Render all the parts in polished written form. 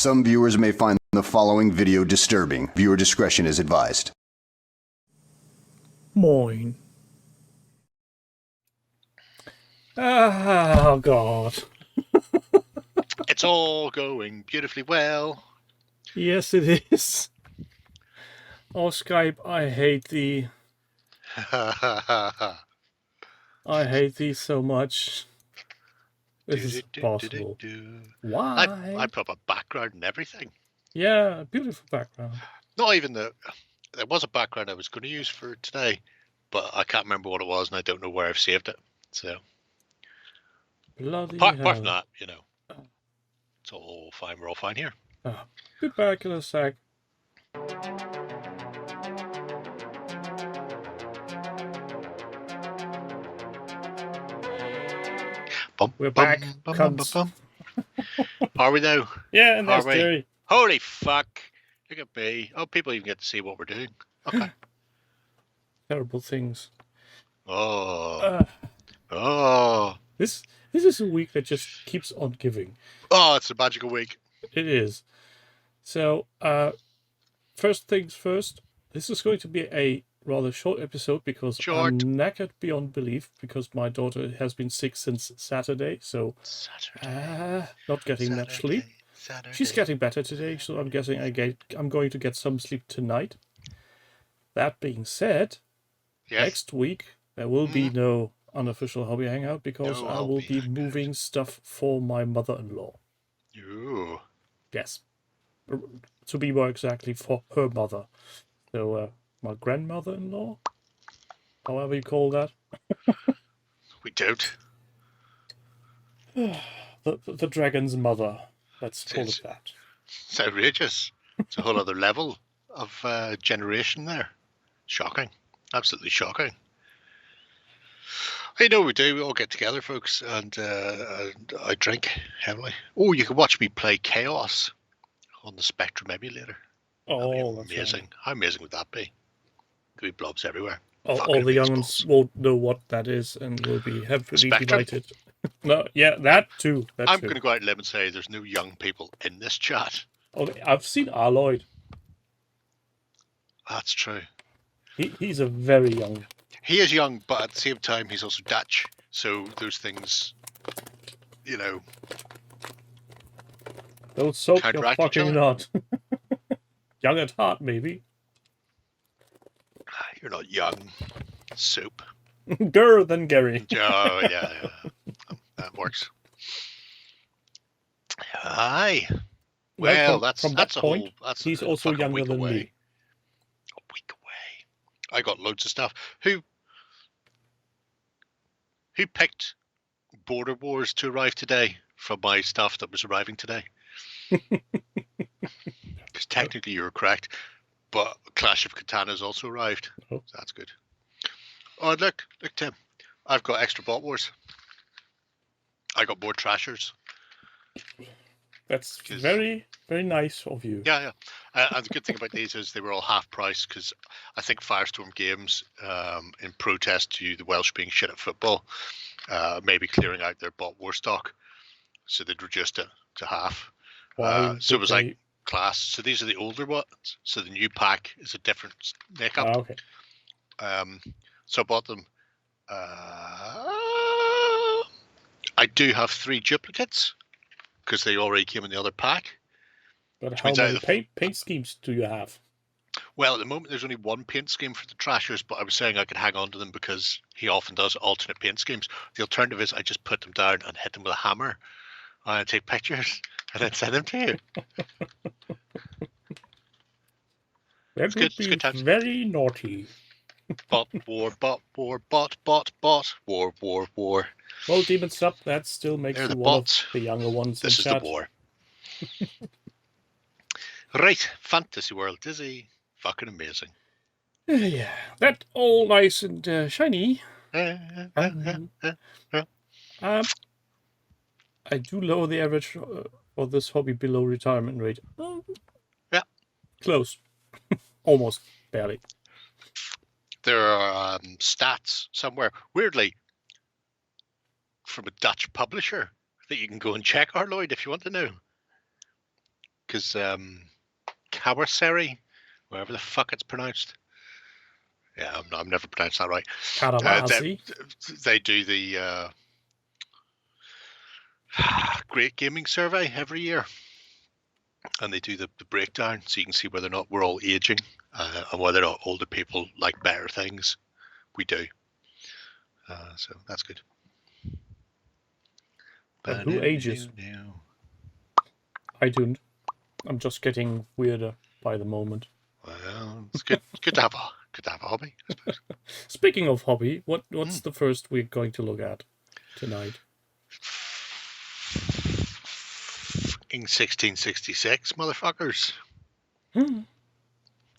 Some viewers may find the following video disturbing. Viewer discretion is advised. Moin. Oh, God. It's all going beautifully well. Yes, it is. Oh, Skype, I hate thee. I hate thee so much. This is possible. Why? I put up a background and everything. Yeah, beautiful background. Not even there was a background I was going to use for today, but I can't remember what it was and I don't know where I've saved it. So, Bloody apart hell. from that, you know, it's all fine. We're all fine here. Oh, be back in a sec. We're back, cunts. Are we now? Yeah, and there's Jerry. Holy fuck. Look at me. Oh, people even get to see what we're doing. Okay. Terrible things. Oh. This is a week that just keeps on giving. Oh, it's a magical week. It is. So, first things first, this is going to be a rather short episode because I'm knackered beyond belief because my daughter has been sick since Saturday, so not getting much sleep. She's getting better today, so I'm guessing I'm going to get some sleep tonight. That being said, next week there will be no unofficial hobby hangout because I will be moving stuff for my mother-in-law. Ooh. Yes. To be more exactly, for her mother. So, my grandmother-in-law? However you call that. We don't. The dragon's mother. Let's call it that. It's outrageous. It's a whole other level of generation there. Shocking. Absolutely shocking. I know we do. We all get together, folks, and I drink heavily. Oh, you can watch me play Chaos on the Spectrum emulator. Oh, that's amazing. Right. How amazing would that be? There'd be blobs everywhere. All the young ones won't know what that is and will be heavily Spectrum? delighted. No, yeah, that too. I'm going to go out on a limb and say there's no young people in this chat. Oh, I've seen Arloyd. That's true. He's a very young. He is young, but at the same time, he's also Dutch. So those things, you know. Don't soak your fucking nut. Young at heart, maybe. You're not young. Soup. Girl than Gary. Oh, yeah. That works. Aye. Well, that's a whole. He's also younger than me. A week away. I got loads of stuff. Who picked Border Wars to arrive today from my stuff that was arriving today? Because technically you were correct, but Clash of Katana's also arrived. Oh. So that's good. Oh, look, Tim. I've got extra Bot Wars. I got more Trashers. That's very, very nice of you. Yeah. And the good thing about these is they were all half price because I think Firestorm Games, in protest to the Welsh being shit at football, maybe clearing out their Bot War stock. So they'd reduced it to half. So it was like class. So these are the older ones. So the new pack is a different makeup. Oh, okay. So I bought them. I do have 3 duplicates because they already came in the other pack. But how many paint schemes do you have? Well, at the moment, there's only 1 paint scheme for the Trashers, but I was saying I could hang on to them because he often does alternate paint schemes. The alternative is I just put them down and hit them with a hammer and take pictures and then send them to you. That would be very naughty. Bot war, bot war, bot, war. Well, Demon Sub, that still makes you one of the younger ones in chat. This is the war. Right, Fantasy World. Is he fucking amazing? Yeah, that all nice and shiny. I do lower the average for this hobby below retirement rate. Yeah. Close. Almost. Barely. There are stats somewhere, weirdly, from a Dutch publisher that you can go and check, Arloyd, if you want to know. because Kawasari, wherever the fuck it's pronounced. Yeah, I'm never pronounced that right. Karamasi. They do the Great Gaming Survey every year, and they do the breakdown so you can see whether or not we're all aging and whether or not older people like better things. We do. So that's good. But who ages? I don't. I'm just getting weirder by the moment. Well, it's good. Good to have a hobby, I suppose. Speaking of hobby, what's the first we're going to look at tonight? In 1666, motherfuckers.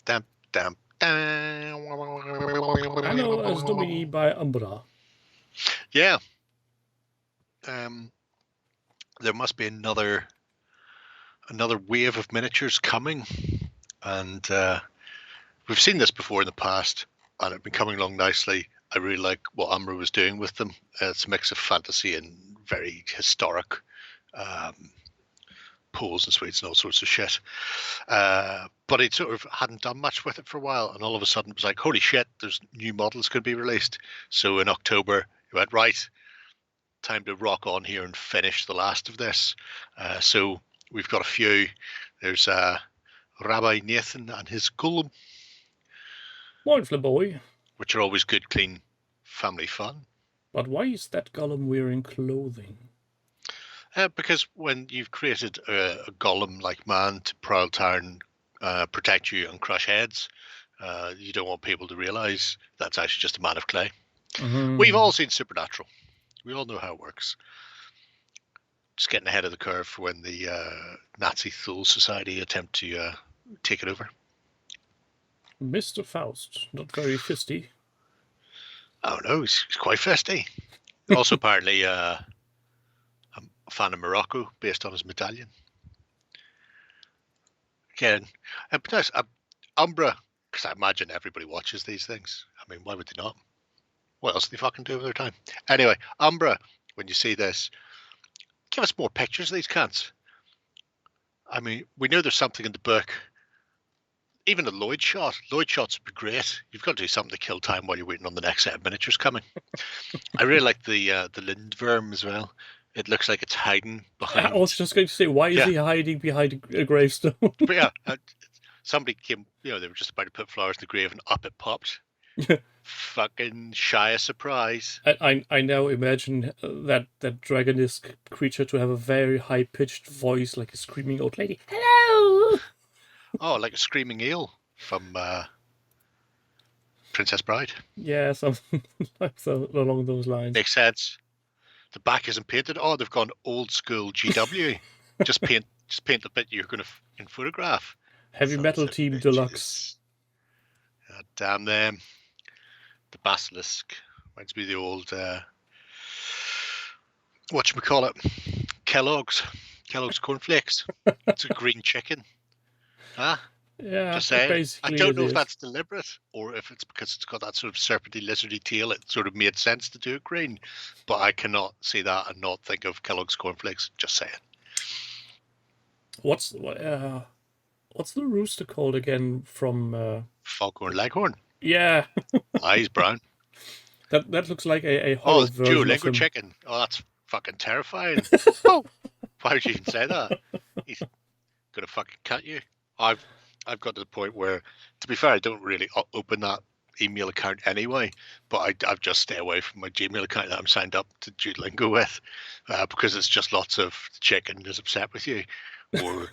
Damn. Anno as Domini by Umbra. Yeah. There must be another wave of miniatures coming, and we've seen this before in the past, and it's been coming along nicely. I really like what Umbra was doing with them. It's a mix of fantasy and very historic Poles and Swedes and all sorts of shit. But it sort of hadn't done much with it for a while, and all of a sudden it was like, holy shit, there's new models could be released. So in October, you went, right, time to rock on here and finish the last of this. So we've got a few. There's Rabbi Nathan and his Golem. Mindful boy. Which are always good, clean, family fun. But why is that Golem wearing clothing? Because when you've created a golem-like man to prowl town, protect you and crush heads, you don't want people to realise that's actually just a man of clay. Mm-hmm. We've all seen Supernatural. We all know how it works. Just getting ahead of the curve for when the Nazi Thule Society attempt to take it over. Mr. Faust, not very fisty. Oh no, he's quite fisty. Also apparently a fan of Morocco based on his medallion. Again, but nice. Umbra, because I imagine everybody watches these things. I mean, why would they not? What else do they fucking do with their time? Anyway, Umbra, when you see this, give us more pictures of these cunts. I mean, we know there's something in the book. Even a Lloyd shot. Lloyd shots would be great. You've got to do something to kill time while you're waiting on the next set of miniatures coming. I really like the Lindworm as well. It looks like it's hiding behind. I was just going to say, why is he hiding behind a gravestone? But yeah, somebody came. They were just about to put flowers in the grave, and up it popped. Fucking shy of surprise. I now imagine that dragonesque creature to have a very high pitched voice, like a screaming old lady. Hello. Oh, like a screaming eel from Princess Bride. Yeah, something along those lines. Makes sense. The back isn't painted. Oh, they've gone old school GW. just paint the bit you're going to photograph. Heavy Metal Team Deluxe. God damn them. The basilisk reminds me of the old whatchamacallit, Kellogg's cornflakes. It's a green chicken. Huh? Yeah, just saying. I don't know if that's deliberate or if it's because it's got that sort of serpenty, lizardy tail. It sort of made sense to do it green, but I cannot see that and not think of Kellogg's cornflakes. Just saying. What's the rooster called again from Foghorn Leghorn? Yeah. Eyes brown. That looks like a horror version Duolingo of him. chicken. Oh, that's fucking terrifying. Oh, why would you even say that? He's gonna fucking cut you. I've got to the point where, to be fair, I don't really open that email account anyway, but I've just stay away from my Gmail account that I'm signed up to Duolingo with, because it's just lots of chicken is upset with you, or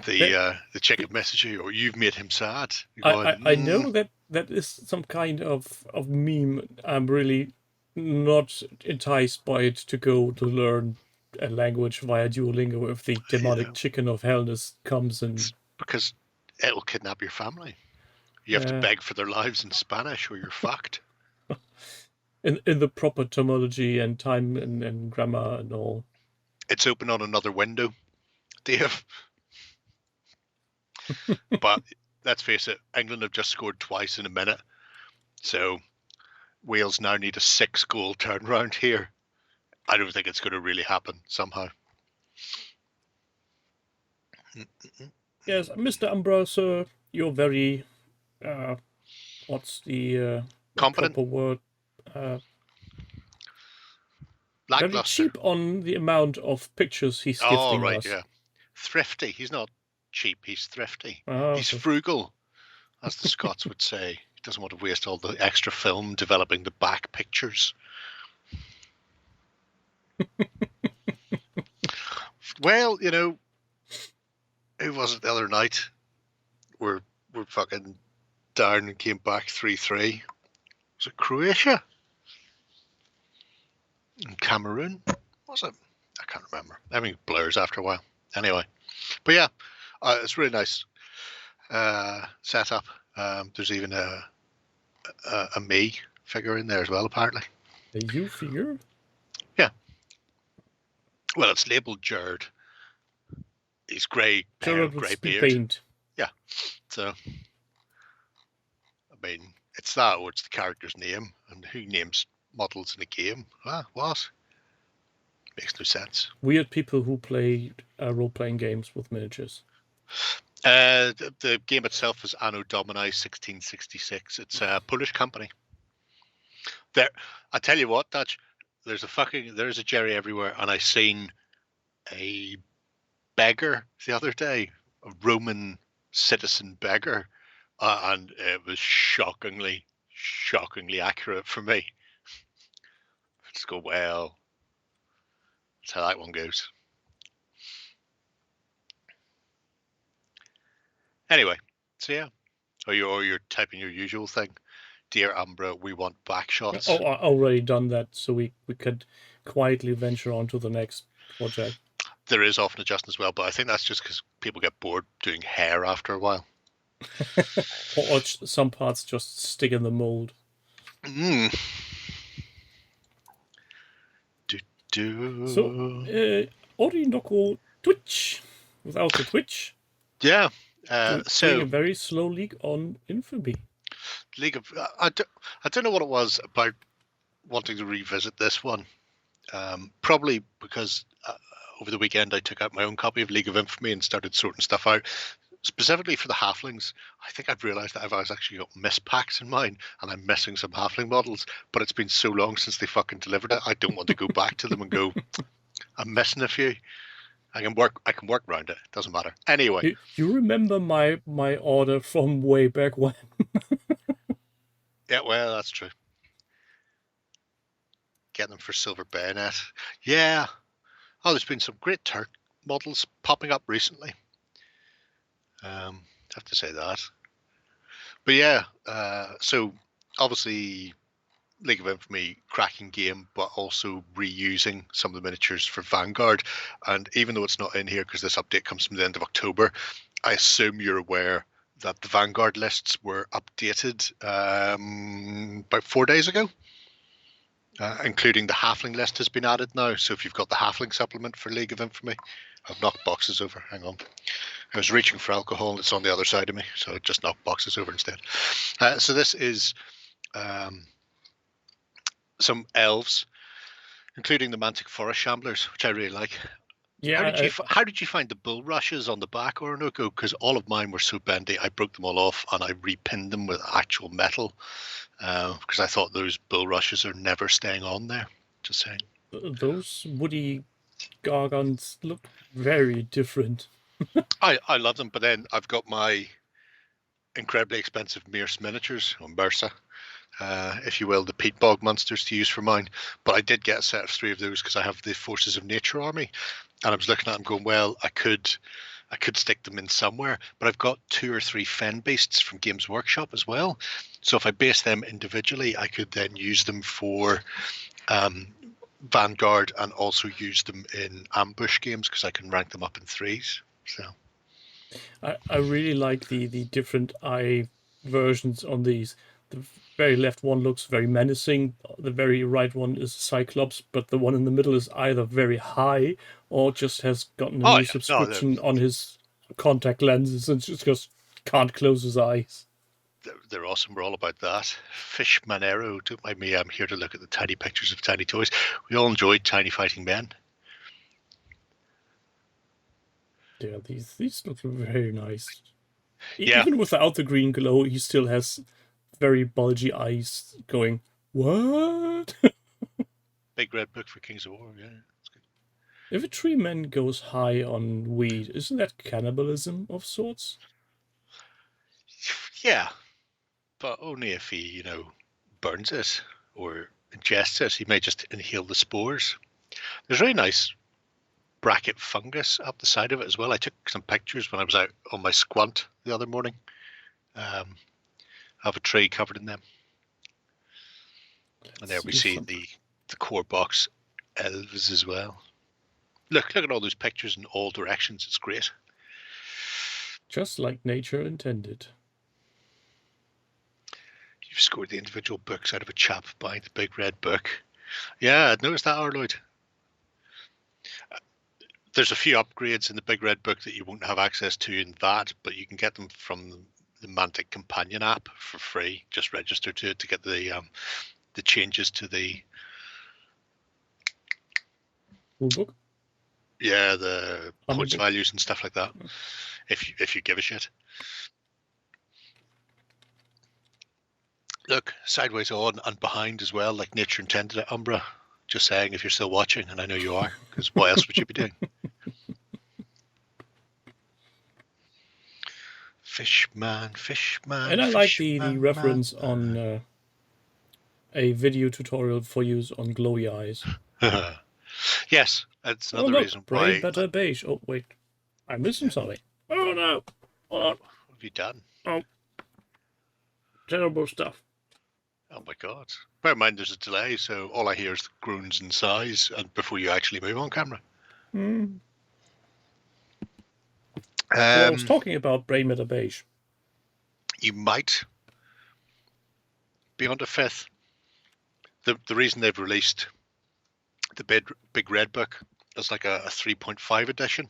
the chicken message you, or you've made him sad. I know that is some kind of meme. I'm really not enticed by it to go to learn a language via Duolingo if the demonic chicken of hellness comes and... It's because it'll kidnap your family. You have to beg for their lives in Spanish or you're fucked. In the proper terminology and time and grammar and all. It's open on another window, Dave. But let's face it, England have just scored twice in a minute. So Wales now need a 6-goal turnaround here. I don't think it's going to really happen somehow. Yes, Mr. Umbra, sir, you're very, what's the Competent. proper word? Very Lackluster. cheap on the amount of pictures he's Oh, gifting right, us. yeah. Thrifty. He's not cheap. He's thrifty. Oh, He's frugal, as the Scots would say. He doesn't want to waste all the extra film developing the back pictures. Well, you know, who was it the other night? We're fucking down and came back 3-3. Was it Croatia? And Cameroon? Was it? I can't remember. Everything blurs after a while. Anyway, but yeah, it's really nice setup. There's even a me figure in there as well, apparently. a you figure? Yeah. Well, it's labelled Jared. He's grey hair, grey beard. Paint. Yeah. So, I mean, it's that or it's the character's name. And who names models in a game? What? Makes no sense. Weird people who play role-playing games with miniatures. The game itself is Anno Domini 1666. It's a Polish company. There, I tell you what, Dutch. There's a Jerry everywhere, and I seen a beggar the other day, a Roman citizen beggar, and it was shockingly accurate for me. Just go, well, that's how that one goes. Anyway, so yeah. Or you're typing your usual thing. Dear Umbra, we want back shots. Oh, I already done that, so we could quietly venture on to the next project. There is often adjusting as well, but I think that's just because people get bored doing hair after a while. or some parts just stick in the mold. So, Orinoco Twitch, without the Twitch. Yeah. So a very slow league on Infamy. League of I don't know what it was about wanting to revisit this one. Probably because over the weekend I took out my own copy of League of Infamy and started sorting stuff out. Specifically for the halflings, I think I've realised that I've actually got mispacks in mine, and I'm missing some halfling models. But it's been so long since they fucking delivered it, I don't want to go back to them and go, I'm missing a few. I can work around it. Doesn't matter. Anyway, you remember my order from way back when? Yeah, well, that's true. Getting them for Silver Bayonet. Yeah. Oh, there's been some great Turk models popping up recently. Have to say that. But yeah, so obviously League of Infamy, cracking game, but also reusing some of the miniatures for Vanguard. And even though it's not in here because this update comes from the end of October, I assume you're aware that the Vanguard lists were updated about 4 days ago, including the Halfling list has been added now. So if you've got the Halfling supplement for League of Infamy, I've knocked boxes over. Hang on. I was reaching for alcohol and it's on the other side of me, so I just knocked boxes over instead. So this is some elves, including the Mantic Forest Shamblers, which I really like. Yeah. How did you find the bull rushes on the back, Orinoco? Because all of mine were so bendy, I broke them all off and I repinned them with actual metal because I thought those bull rushes are never staying on there. Just saying. Those woody gargants look very different. I love them, but then I've got my incredibly expensive Mearse miniatures, or Mersa, if you will, the peat bog monsters to use for mine. But I did get a set of 3 of those because I have the Forces of Nature army, and I was looking at them going, well, I could stick them in somewhere, but I've got 2 or 3 fen beasts from Games Workshop as well. So if I base them individually, I could then use them for Vanguard and also use them in ambush games because I can rank them up in 3s. So I really like the different eye versions on these. The very left one looks very menacing. The very right one is Cyclops, but the one in the middle is either very high or just has gotten a new subscription on his contact lenses and just can't close his eyes. They're awesome. We're all about that. Fish Manero, don't mind me. I'm here to look at the tiny pictures of tiny toys. We all enjoyed Tiny Fighting Men. Yeah, these look very nice. Yeah. Even without the green glow, he still has very bulgy eyes going, what? Big red book for Kings of War, yeah. It's good. If a tree man goes high on weed, isn't that cannibalism of sorts? Yeah, but only if he, burns it or ingests it. He may just inhale the spores. There's really nice bracket fungus up the side of it as well. I took some pictures when I was out on my squant the other morning. I have a tree covered in them. And there we see the core box elves as well. Look at all those pictures in all directions. It's great. Just like nature intended. You've scored the individual books out of a chap buying the big red book. Yeah, I'd noticed that, Arloyd. There's a few upgrades in the big red book that you won't have access to in that, but you can get them from the Mantic Companion app for free. Just register to it to get the changes to the Rulebook? Yeah, the points values and stuff like that. If you give a shit. Look, sideways on and behind as well, like nature intended it, Umbra. Just saying, if you're still watching, and I know you are, because what else would you be doing? Fishman. And I like the reference on a video tutorial for use on glowy eyes. Yes, that's another reason why. Better beige. Oh, wait. I'm missing something. Oh, no. Hold on. What have you done? Oh. Terrible stuff. Oh, my God. Bear in mind there's a delay, so all I hear is the groans and sighs and before you actually move on camera. I was talking about Brain Matter Beige. You might be on the 5th. The reason they've released the big red book as like a 3.5 edition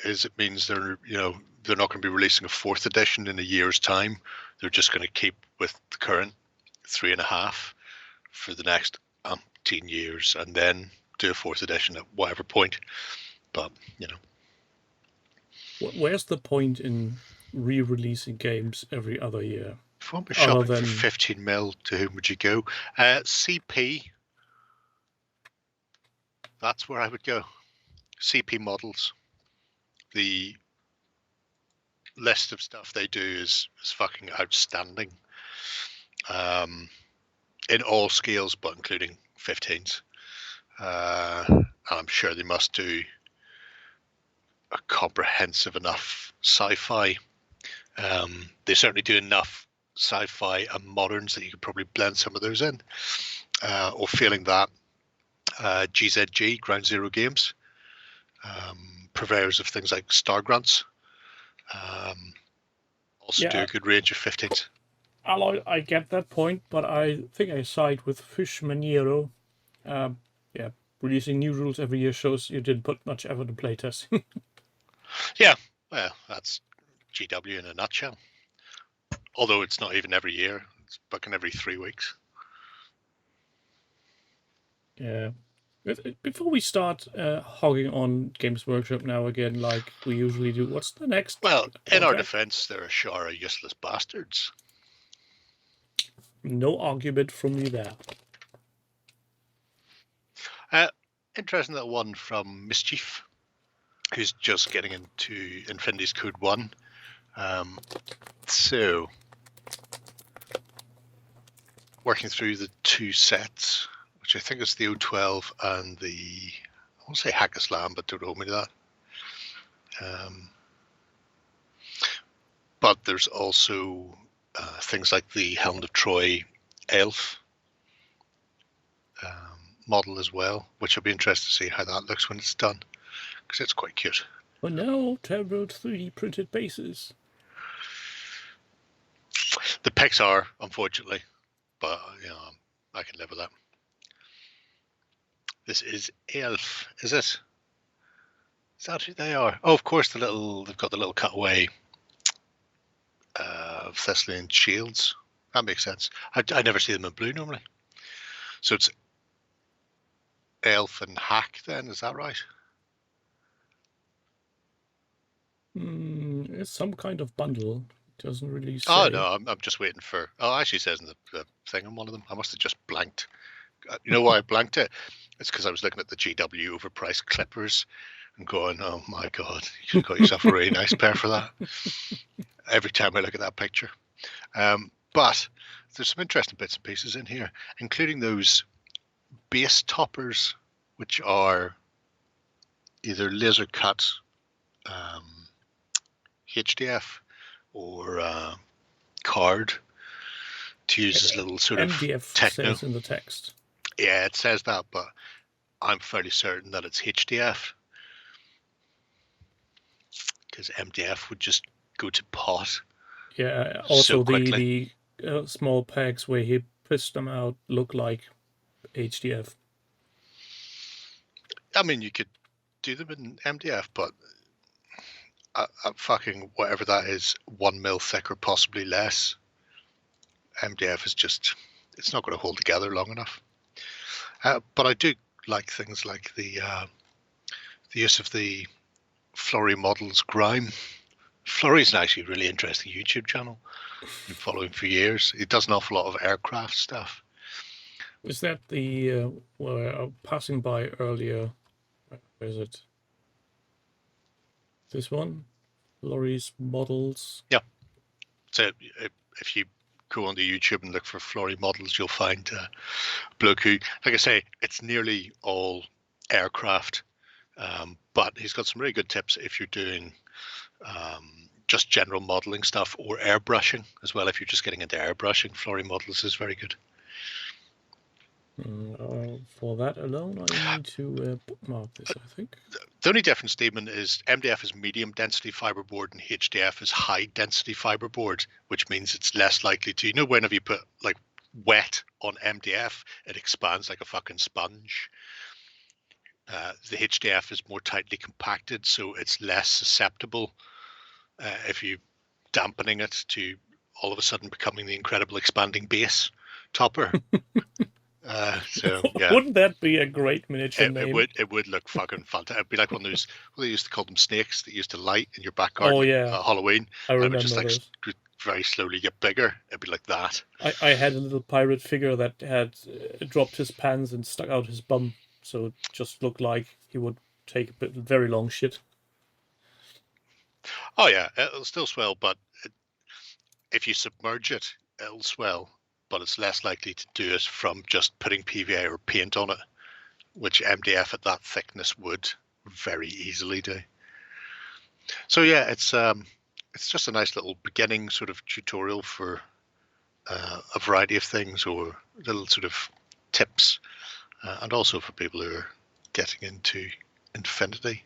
is it means they're not going to be releasing a 4th edition in a year's time. They're just going to keep with the current 3.5 for the next 10 years and then do a 4th edition at whatever point. But where's the point in re-releasing games every other year? If one was shopping for 15 mil, to whom would you go? CP. That's where I would go. CP models. The list of stuff they do is fucking outstanding. In all scales, but including 15s. And I'm sure they must do a comprehensive enough sci-fi. They certainly do enough sci-fi and moderns that you could probably blend some of those in. Or failing that, GZG, Ground Zero Games, purveyors of things like Star Grunts, also do a good range of 15s. I get that point, but I think I side with Fish Maniero. Releasing new rules every year shows you didn't put much effort in playtesting. Yeah, well, that's GW in a nutshell. Although it's not even every year, it's fucking every 3 weeks. Yeah. Before we start hogging on Games Workshop now again, like we usually do, what's the next? Well, in our defense, they're a shower of useless bastards. No argument from me there. Interesting that one from Mischief, who's just getting into Infinity's Code 1. So, working through the 2 sets, which I think is the O12 and the, I won't say Hackaslam, but don't hold me to that. But there's also things like the Helm of Troy Elf model as well, which I'll be interested to see how that looks when it's done, because it's quite cute. Oh no, terrible 3D printed bases. The pics are, unfortunately, but I can live with that. This is Elf, is it? Is that who they are? Oh, of course, they've got the little cutaway of Thessalian shields. That makes sense. I never see them in blue normally. So it's Elf and Hack then, is that right? It's some kind of bundle. It doesn't really say. Oh no, I'm just waiting for. Oh, it actually says in the thing on one of them. I must have just blanked. You know why I blanked it? It's because I was looking at the GW overpriced clippers and going, "Oh my god, you should have got yourself a really nice pair for that." Every time I look at that picture, but there's some interesting bits and pieces in here, including those base toppers, which are either laser cut HDF or card to use as little sort of MDF techno. says in the text. Yeah, it says that, but I'm fairly certain that it's HDF because MDF would just go to pot. Yeah. Also, so the small pegs where he pushed them out look like HDF. I mean, you could do them in MDF, but fucking whatever that is, 1 mil thick or possibly less. MDF is just, it's not going to hold together long enough. But I do like things like the use of the Flurry Models grime. Flurry's actually a really interesting YouTube channel. I've been following for years. He does an awful lot of aircraft stuff. Is that the passing by earlier? Where is it? This one, Flurry's Models. Yeah. So if you go onto YouTube and look for Flurry Models, you'll find a bloke who, like I say, it's nearly all aircraft, but he's got some really good tips if you're doing just general modeling stuff or airbrushing as well. If you're just getting into airbrushing, Flurry Models is very good. For that alone, I need to bookmark this, I think. The only difference, Stephen, is MDF is medium density fiberboard and HDF is high density fiberboard, which means it's less likely to, you know, whenever you put like wet on MDF, it expands like a fucking sponge. The HDF is more tightly compacted, so it's less susceptible if you dampening it to all of a sudden becoming the incredible expanding base topper. So yeah, Wouldn't that be a great miniature name? It would look fucking fantastic. It'd be like one of those, well, they used to call them snakes that used to light in your back garden. Oh yeah, Halloween. I remember would just like those. very slowly get bigger. It'd be like that. I had a little pirate figure that had dropped his pants and stuck out his bum, so it just looked like he would take a very long shit. Oh yeah, it'll still swell, but if you submerge it, it'll swell. But it's less likely to do it from just putting PVA or paint on it, which MDF at that thickness would very easily do. So yeah, it's just a nice little beginning sort of tutorial for a variety of things, or little sort of tips, and also for people who are getting into Infinity.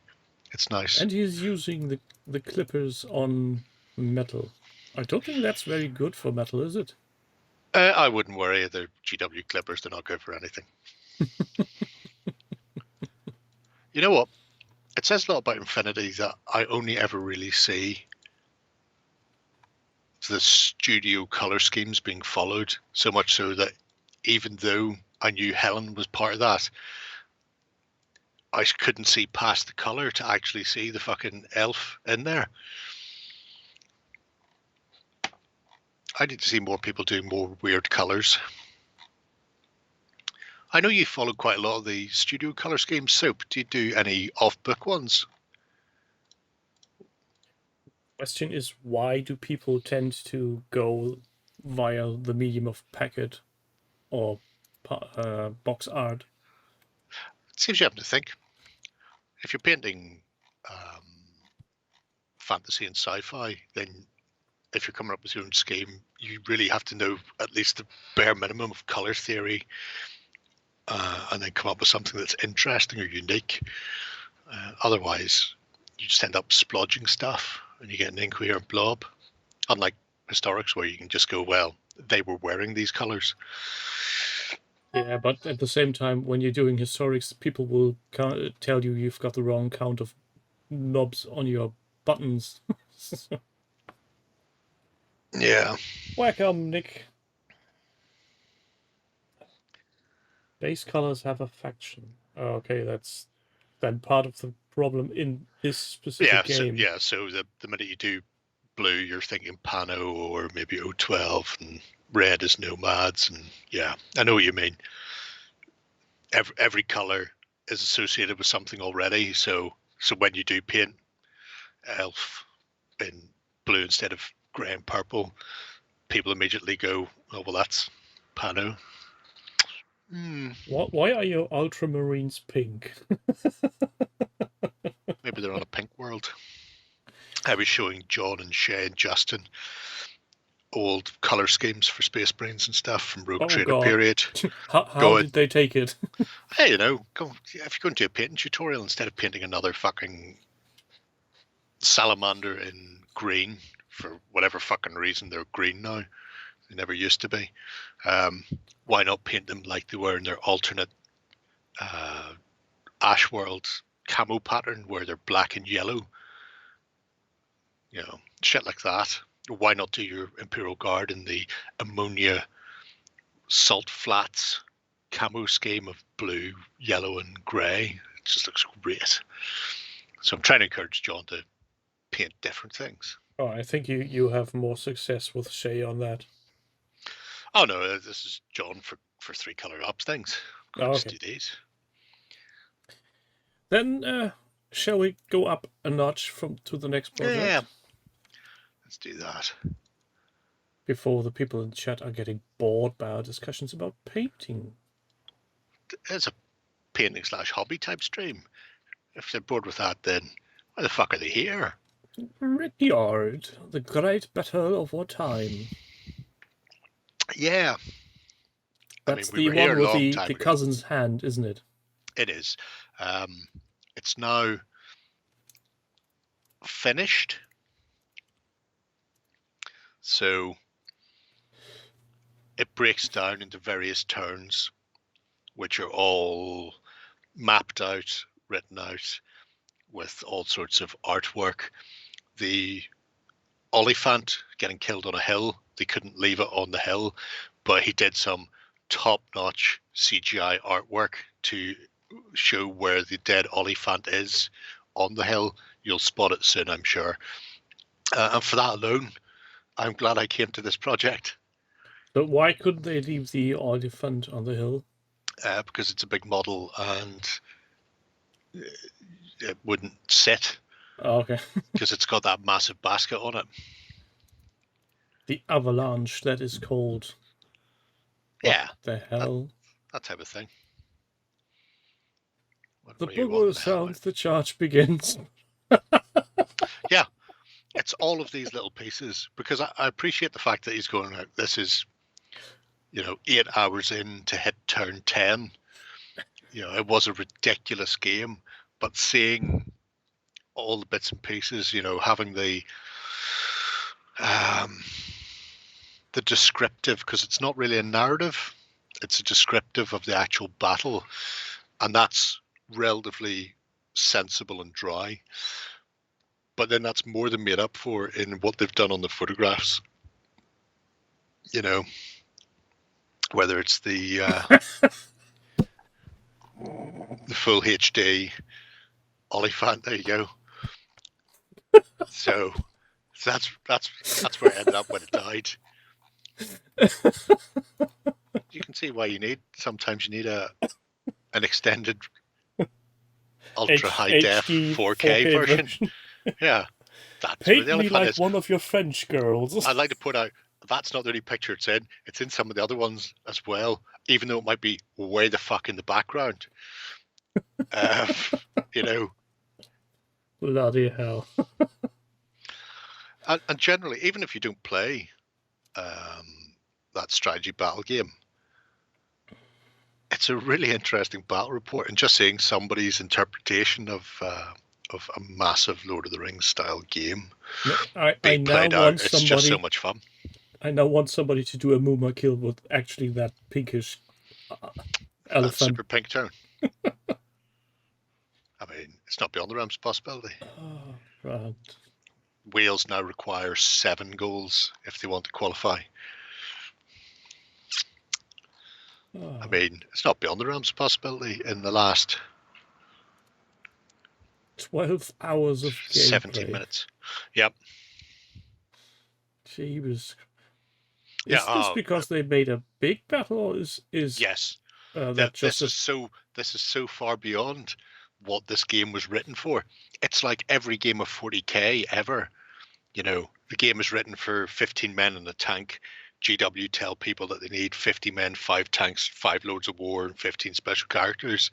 It's nice. And he's using the clippers on metal. I don't think that's very good for metal, is it? I wouldn't worry. They're GW clippers. They're not good for anything. You know what? It says a lot about Infinity that I only ever really see the studio color schemes being followed, so much so that even though I knew Helen was part of that, I couldn't see past the color to actually see the fucking elf in there. I need to see more people doing more weird colors. I know you follow quite a lot of the studio color schemes. Soap, do you do any off-book ones? Question is, why do people tend to go via the medium of packet or box art? It seems you have to think. If you're painting fantasy and sci-fi, then if you're coming up with your own scheme, you really have to know at least the bare minimum of color theory, and then come up with something that's interesting or unique. Otherwise, you just end up splodging stuff and you get an incoherent blob. Unlike historics, where you can just go, well, they were wearing these colors. Yeah, but at the same time, when you're doing historics, people will tell you you've got the wrong count of knobs on your buttons. Yeah. Welcome, Nick. Base colors have a faction. Okay, that's then part of the problem in this specific game. So the minute you do blue, you're thinking Pano or maybe O12, and red is Nomads, and yeah, I know what you mean. Every color is associated with something already, so when you do paint elf in blue instead of grey and purple, people immediately go, oh well, that's Pano. Why are your ultramarines pink? Maybe they're on a pink world. I was showing John and Shay and Justin old color schemes for Space Marines and stuff from Rogue Trader period. How did they take it? Hey, if you go into a painting tutorial, instead of painting another fucking salamander in green, for whatever fucking reason they're green now, they never used to be, why not paint them like they were in their alternate Ash World camo pattern, where they're black and yellow? Shit like that. Why not do your Imperial Guard in the ammonia salt flats camo scheme of blue, yellow, and grey? It just looks great. So I'm trying to encourage John to paint different things. Oh, I think you have more success with Shay on that. Oh no, this is John for 3 color ups things. Let's do these. Then shall we go up a notch to the next project? Yeah. Let's do that. Before the people in the chat are getting bored by our discussions about painting. It's a painting / hobby type stream. If they're bored with that, then why the fuck are they here? Brickyard, the great battle of our time. Yeah. That's the one with the cousin's hand, isn't it? It is. It's now finished. So it breaks down into various turns, which are all mapped out, written out, with all sorts of artwork. The Oliphant getting killed on a hill, they couldn't leave it on the hill, but he did some top-notch CGI artwork to show where the dead Oliphant is on the hill. You'll spot it soon, I'm sure. And for that alone, I'm glad I came to this project. But why couldn't they leave the Oliphant on the hill? Because it's a big model and it wouldn't sit. Oh, okay. Because it's got that massive basket on it. The avalanche, that is called. Yeah. What the hell? That type of thing. The boogle sounds, the charge begins. Yeah. It's all of these little pieces, because I appreciate the fact that he's going out. This is, 8 hours in to hit turn 10. It was a ridiculous game, but seeing all the bits and pieces, having the descriptive, because it's not really a narrative, it's a descriptive of the actual battle, and that's relatively sensible and dry. But then that's more than made up for in what they've done on the photographs. Whether it's the the full HD Oliphant, there you go. So that's where it ended up when it died. You can see why sometimes you need an extended ultra high def 4K version. Yeah, that's paint where the me like one of your French girls. I'd like to point out that's not the only picture it's in. It's in some of the other ones as well, even though it might be way the fuck in the background. Bloody hell. and generally, even if you don't play that strategy battle game, it's a really interesting battle report, and just seeing somebody's interpretation of a massive Lord of the Rings style game I now want it's just so much fun. I now want somebody to do a Muma kill with actually that pinkish elephant. That super pink tone. I mean, it's not beyond the realms of possibility. Oh, right. Wales now require 7 goals if they want to qualify. Oh. I mean, it's not beyond the realms of possibility in the last 12 hours of gameplay. 17 minutes. Yep. Jeebus. Yeah, Is this because they made a big battle, or is yes. that just This is so far beyond what this game was written for. It's like every game of 40k ever. You know, the game is written for 15 men in a tank. GW tell people that they need 50 men, 5 tanks, 5 loads of war, and 15 special characters.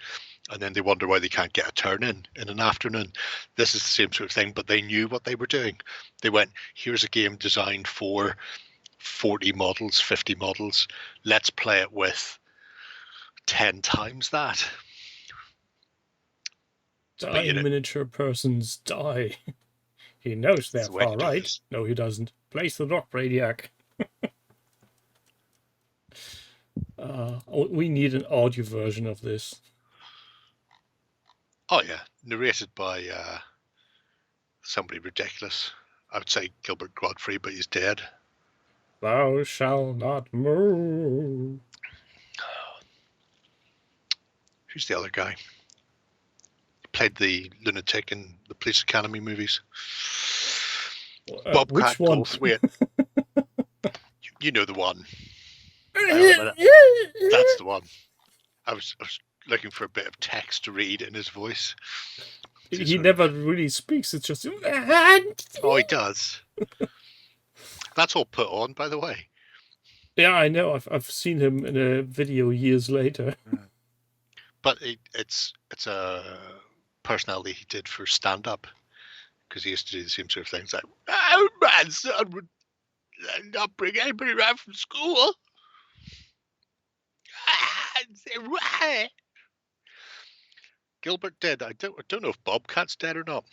And then they wonder why they can't get a turn in an afternoon. This is the same sort of thing, but they knew what they were doing. They went, here's a game designed for 40 models, 50 models. Let's play it with 10 times that. Die, you know, miniature persons, die. He knows they're far right. No, he doesn't. Place the rock, Radiac. We need an audio version of this. Oh yeah, narrated by somebody ridiculous. I would say Gilbert Godfrey, but he's dead. Thou shalt not move. Who's the other guy? He played the lunatic in the Police Academy movies. Bobcat Goldthwait. You know the one. That's the one. I was looking for a bit of text to read in his voice. He never really speaks. It's just... Oh, he does. That's all put on, by the way. Yeah, I know. I've seen him in a video years later. But it's a personality he did for stand-up, because he used to do the same sort of things like, "Oh, my son would not bring anybody around from school." Gilbert did. I don't know if Bobcat's dead or not.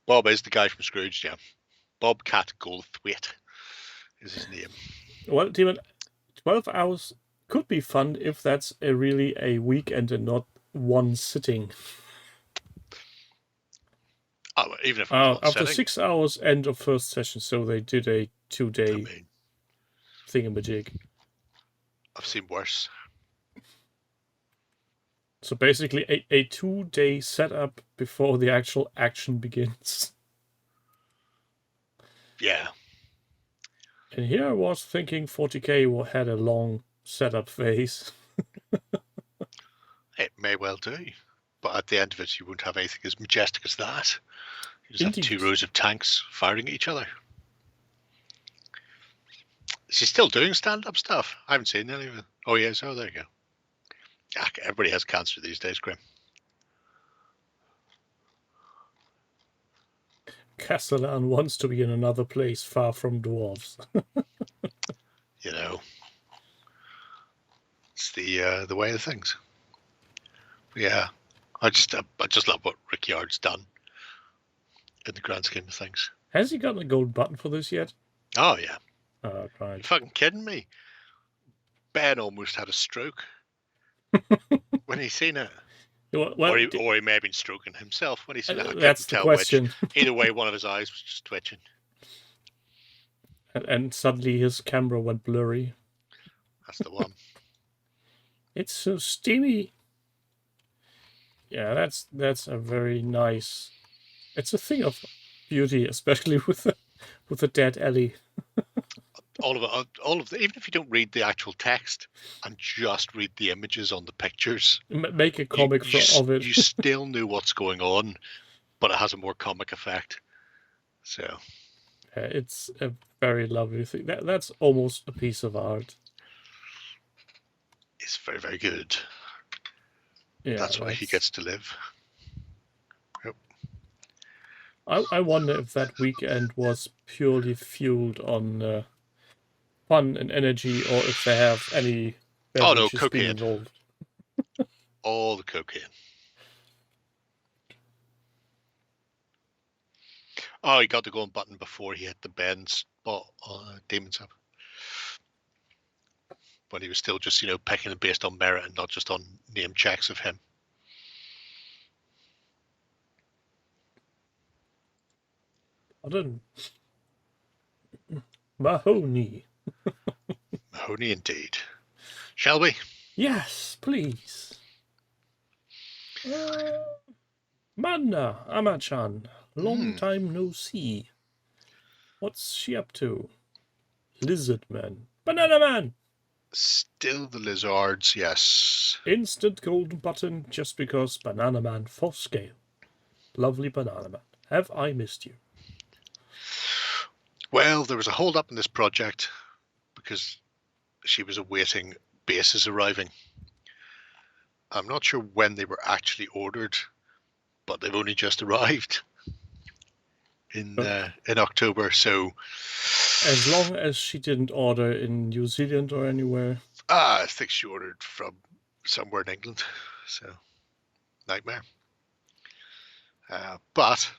Bob is the guy from Scrooge, yeah. Bobcat Goldthwait is his name. Well, Demon, 12 hours could be fun if that's really a weekend and not one sitting. Oh, even if after sitting. 6 hours, end of first session, so they did a 2-day thingamajig. I've seen worse. So basically a 2-day setup before the actual action begins. Yeah. And here I was thinking 40k had a long setup phase. It may well do. But at the end of it, you won't have anything as majestic as that. You just have 2 rows of tanks firing at each other. Is he still doing stand-up stuff? I haven't seen any of it. Oh, yes. Oh, there you go. Everybody has cancer these days, Grim. Castellan wants to be in another place far from dwarves. You know, it's the way of things. But yeah, I just love what Rickyard's done in the grand scheme of things. Has he gotten a gold button for this yet? Oh yeah. Oh, right. You fucking kidding me? Ben almost had a stroke when he seen it. Well, or he may have been stroking himself when he seen it. That's the question. Either way, one of his eyes was just twitching. And suddenly his camera went blurry. That's the one. It's so steamy. Yeah, that's a very nice... It's a thing of beauty, especially with the dead Ellie. All of it, even if you don't read the actual text and just read the images on the pictures, make a comic of it. You still knew what's going on, but it has a more comic effect. So it's a very lovely thing. That's almost a piece of art. It's very, very good. Yeah, that's why he gets to live. Yep. I wonder if that weekend was purely fueled on fun and energy, or if they have any beverages being involved. All the cocaine. Oh, he got the golden button before he hit the bend spot on Demon's Hub. But he was still just, picking it based on merit and not just on name checks of him. Pardon. Mahoney. Mahoney indeed. Shall we? Yes, please. Manna, Amachan, long time no see. What's she up to? Lizard Man. Banana Man! Still the lizards, yes. Instant golden button just because Banana Man for scale. Lovely Banana Man. Have I missed you? Well, there was a hold up in this project because she was awaiting bases arriving. I'm not sure when they were actually ordered, but they've only just arrived in October. So as long as she didn't order in New Zealand or anywhere. I think she ordered from somewhere in England. So nightmare. But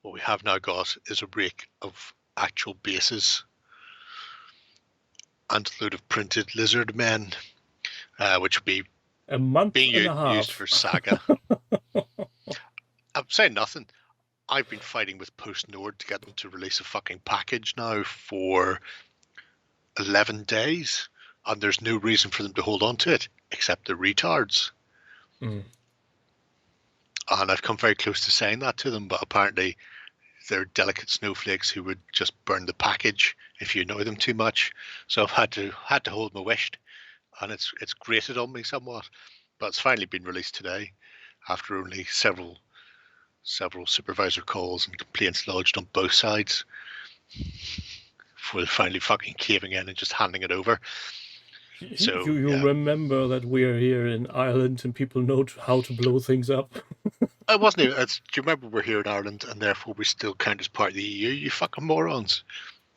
what we have now got is a rake of actual bases and a load of printed lizard men, which will be a month being and a half used for Saga. I'm saying nothing. I've been fighting with PostNord to get them to release a fucking package now for 11 days, and there's no reason for them to hold on to it except the retards. Mm. And I've come very close to saying that to them, but apparently they're delicate snowflakes who would just burn the package if you annoy them too much. So I've had to hold my wish, and it's grated on me somewhat. But it's finally been released today, after only several supervisor calls and complaints lodged on both sides, before finally fucking caving in and just handing it over. So you remember that we are here in Ireland and people know how to blow things up. I wasn't even. Do you remember we're here in Ireland and therefore we still count as part of the EU? You fucking morons.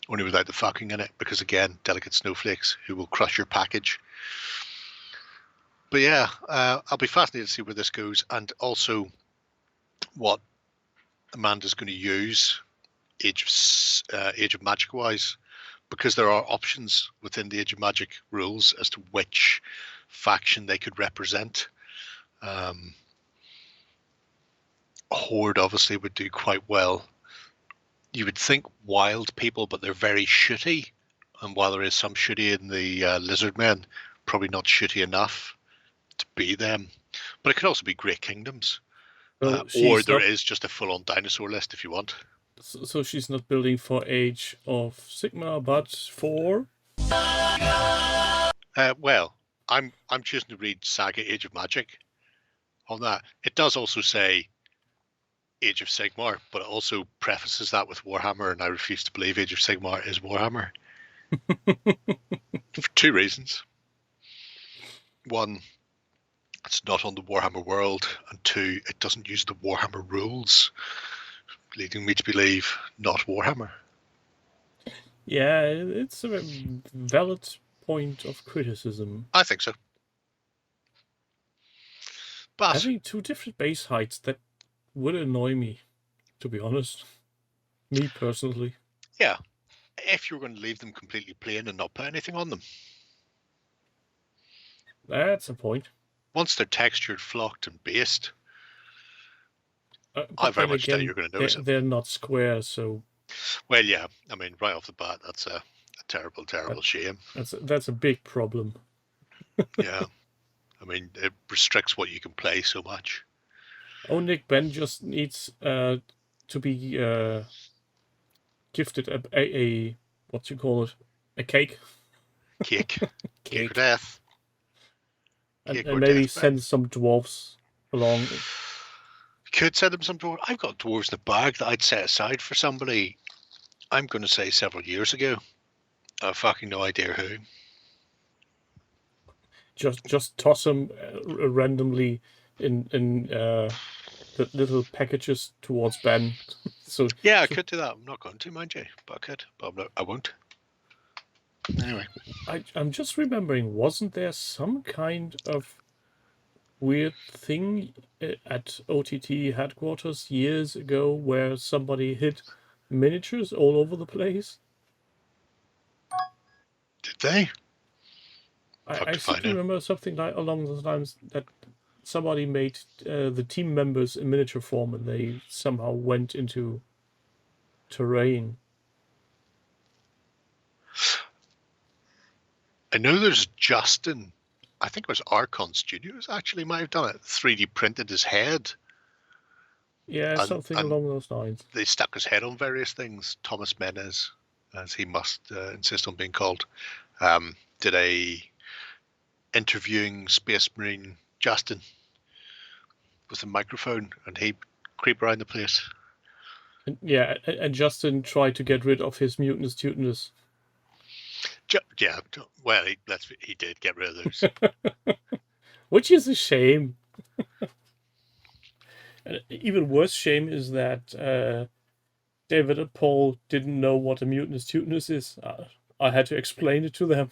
Only without the fucking in it, because again, delicate snowflakes who will crush your package. But yeah, I'll be fascinated to see where this goes, and also what Amanda's going to use Age of Magic wise, because there are options within the Age of Magic rules as to which faction they could represent. Horde obviously would do quite well. You would think wild people, but they're very shooty, and while there is some shooty in the lizard men, probably not shooty enough to be them. But it could also be Great Kingdoms, or there is just a full-on dinosaur list if you want. So she's not building for Age of Sigma, but for. Well, I'm choosing to read Saga Age of Magic on that. It does also say Age of Sigmar, but it also prefaces that with Warhammer, and I refuse to believe Age of Sigmar is Warhammer. For two reasons. One, it's not on the Warhammer world, and two, it doesn't use the Warhammer rules, leading me to believe not Warhammer. Yeah, it's a valid point of criticism. I think so. But having two different base heights, that would annoy me, to be honest. Me personally. Yeah, if you're going to leave them completely plain and not put anything on them. That's a point. Once they're textured, flocked, and based, I very much doubt you're going to notice it. They're not square, so. Well, yeah. I mean, right off the bat, that's a terrible, terrible shame. That's a big problem. Yeah. I mean, it restricts what you can play so much. Oh, Nick Ben just needs to be gifted a what you call it, a cake. Cake. Cake or death. And maybe send some dwarves along. Could send them some dwarves. I've got dwarves in the bag that I'd set aside for somebody. I'm going to say several years ago. I've fucking no idea who. Just toss them randomly in the little packages towards Ben. So yeah, I could do that. I'm not going to, mind you, but I could. But I won't. Anyway, I'm just remembering. Wasn't there some kind of weird thing at OTT headquarters years ago where somebody hid miniatures all over the place? Did they? I seem to remember something like along those lines that somebody made the team members in miniature form and they somehow went into terrain. I know there's Justin I think it was Archon Studios actually might have done it. 3D printed his head. Yeah, something along those lines. They stuck his head on various things. Thomas Menes, as he must insist on being called, did a interviewing Space Marine Justin with a microphone, and he'd creep around the place. Yeah, and Justin tried to get rid of his mutinous tutinous. Yeah, well, he did get rid of those. Which is a shame. And even worse shame is that David and Paul didn't know what a mutinous tutinous is. I had to explain it to them.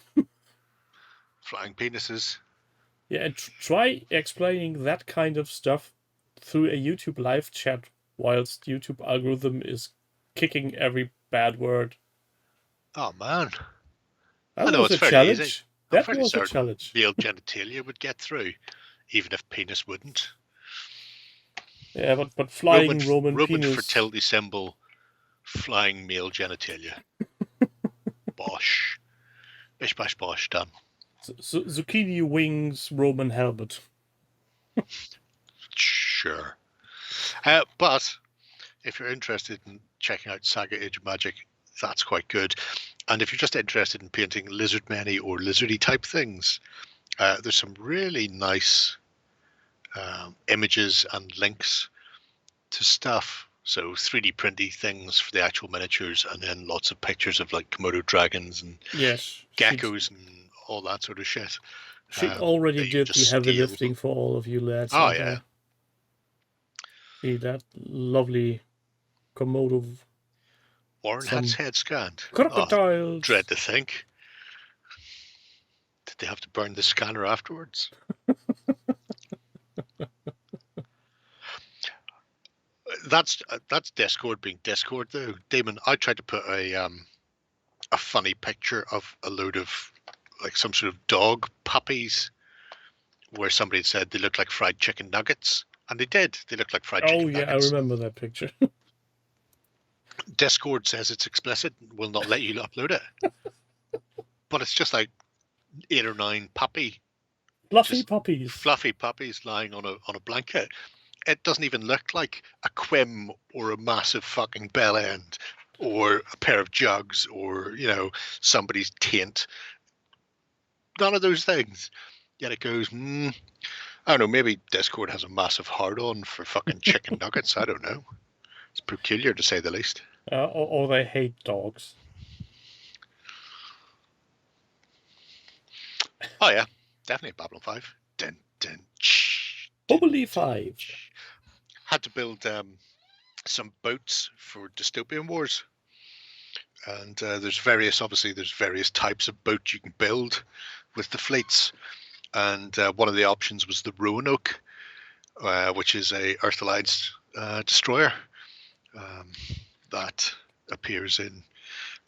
Flying penises. Yeah, and try explaining that kind of stuff through a YouTube live chat whilst YouTube algorithm is kicking every bad word. Oh, man. That I know, was it's a fairly challenge. easy. That was a challenge. Male genitalia would get through, even if penis wouldn't. Yeah, but flying Roman penis. fertility symbol, flying male genitalia. Bosh. Bish bash bosh, done. Zucchini wings Roman helmet. Sure. But if you're interested in checking out Saga Age of Magic, that's quite good. And if you're just interested in painting lizard many or lizardy type things, there's some really nice images and links to stuff. So 3D printy things for the actual miniatures, and then lots of pictures of like Komodo dragons and geckos and all that sort of shit. She already did the heavy lifting for all of you lads. Oh, yeah. See that lovely Komodo. Warren had his head scanned. Crocodiles. Oh, dread to think. Did they have to burn the scanner afterwards? That's Discord being Discord, though. Damon, I tried to put a funny picture of a load of like some sort of dog puppies, where somebody had said they look like fried chicken nuggets, and they did. They looked like fried chicken nuggets. Oh yeah, I remember that picture. Discord says it's explicit, will not let you upload it. But it's just like 8 or 9 fluffy puppies lying on a blanket. It doesn't even look like a quim or a massive fucking bell end or a pair of jugs or, you know, somebody's taint. None of those things. Yet it goes, I don't know, maybe Discord has a massive hard-on for fucking chicken nuggets. I don't know. It's peculiar to say the least. Or they hate dogs. Oh yeah, definitely Babylon 5. Dun, dun, Bubbly 5. Had to build some boats for Dystopian Wars. And there's various types of boat you can build with the fleets. And one of the options was the Roanoke, which is a Earth Alliance destroyer that appears in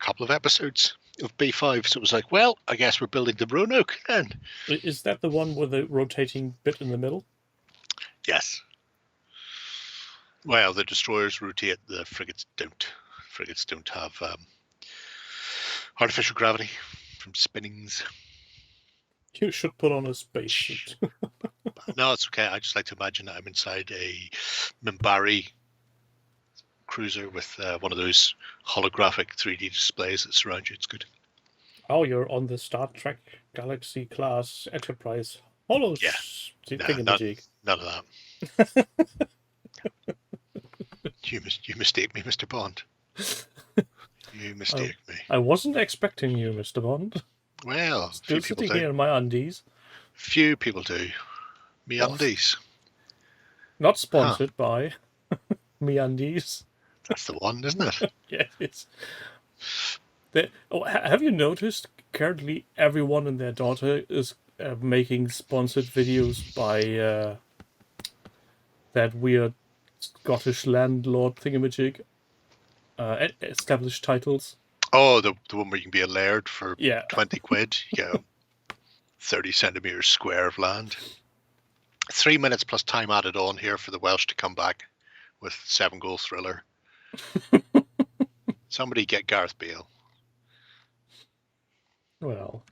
a couple of episodes of B5. So it was like, well, I guess we're building the Roanoke then. Is that the one with the rotating bit in the middle? Yes. Well, the destroyers rotate, the frigates don't. Frigates don't have artificial gravity from spinnings. You should put on a spacesuit. No, it's okay. I just like to imagine that I'm inside a Minbari cruiser with one of those holographic 3D displays that surround you. It's good. Oh, you're on the Star Trek Galaxy class Enterprise Holo. Yeah. None of that. You mistake me, Mr. Bond. You mistake me. I wasn't expecting you, Mr. Bond. Well, still sitting here in my undies. Few people do. Me undies. Not sponsored by Me Undies. That's the one, isn't it? Yeah, it's. Have you noticed? Currently, everyone and their daughter is making sponsored videos by that weird Scottish landlord thingamajig. Established titles. Oh, the one where you can be a laird for 20 quid. You get 30 centimetres square of land. 3 minutes plus time added on here for the Welsh to come back with 7-goal thriller. Somebody get Gareth Bale. Well,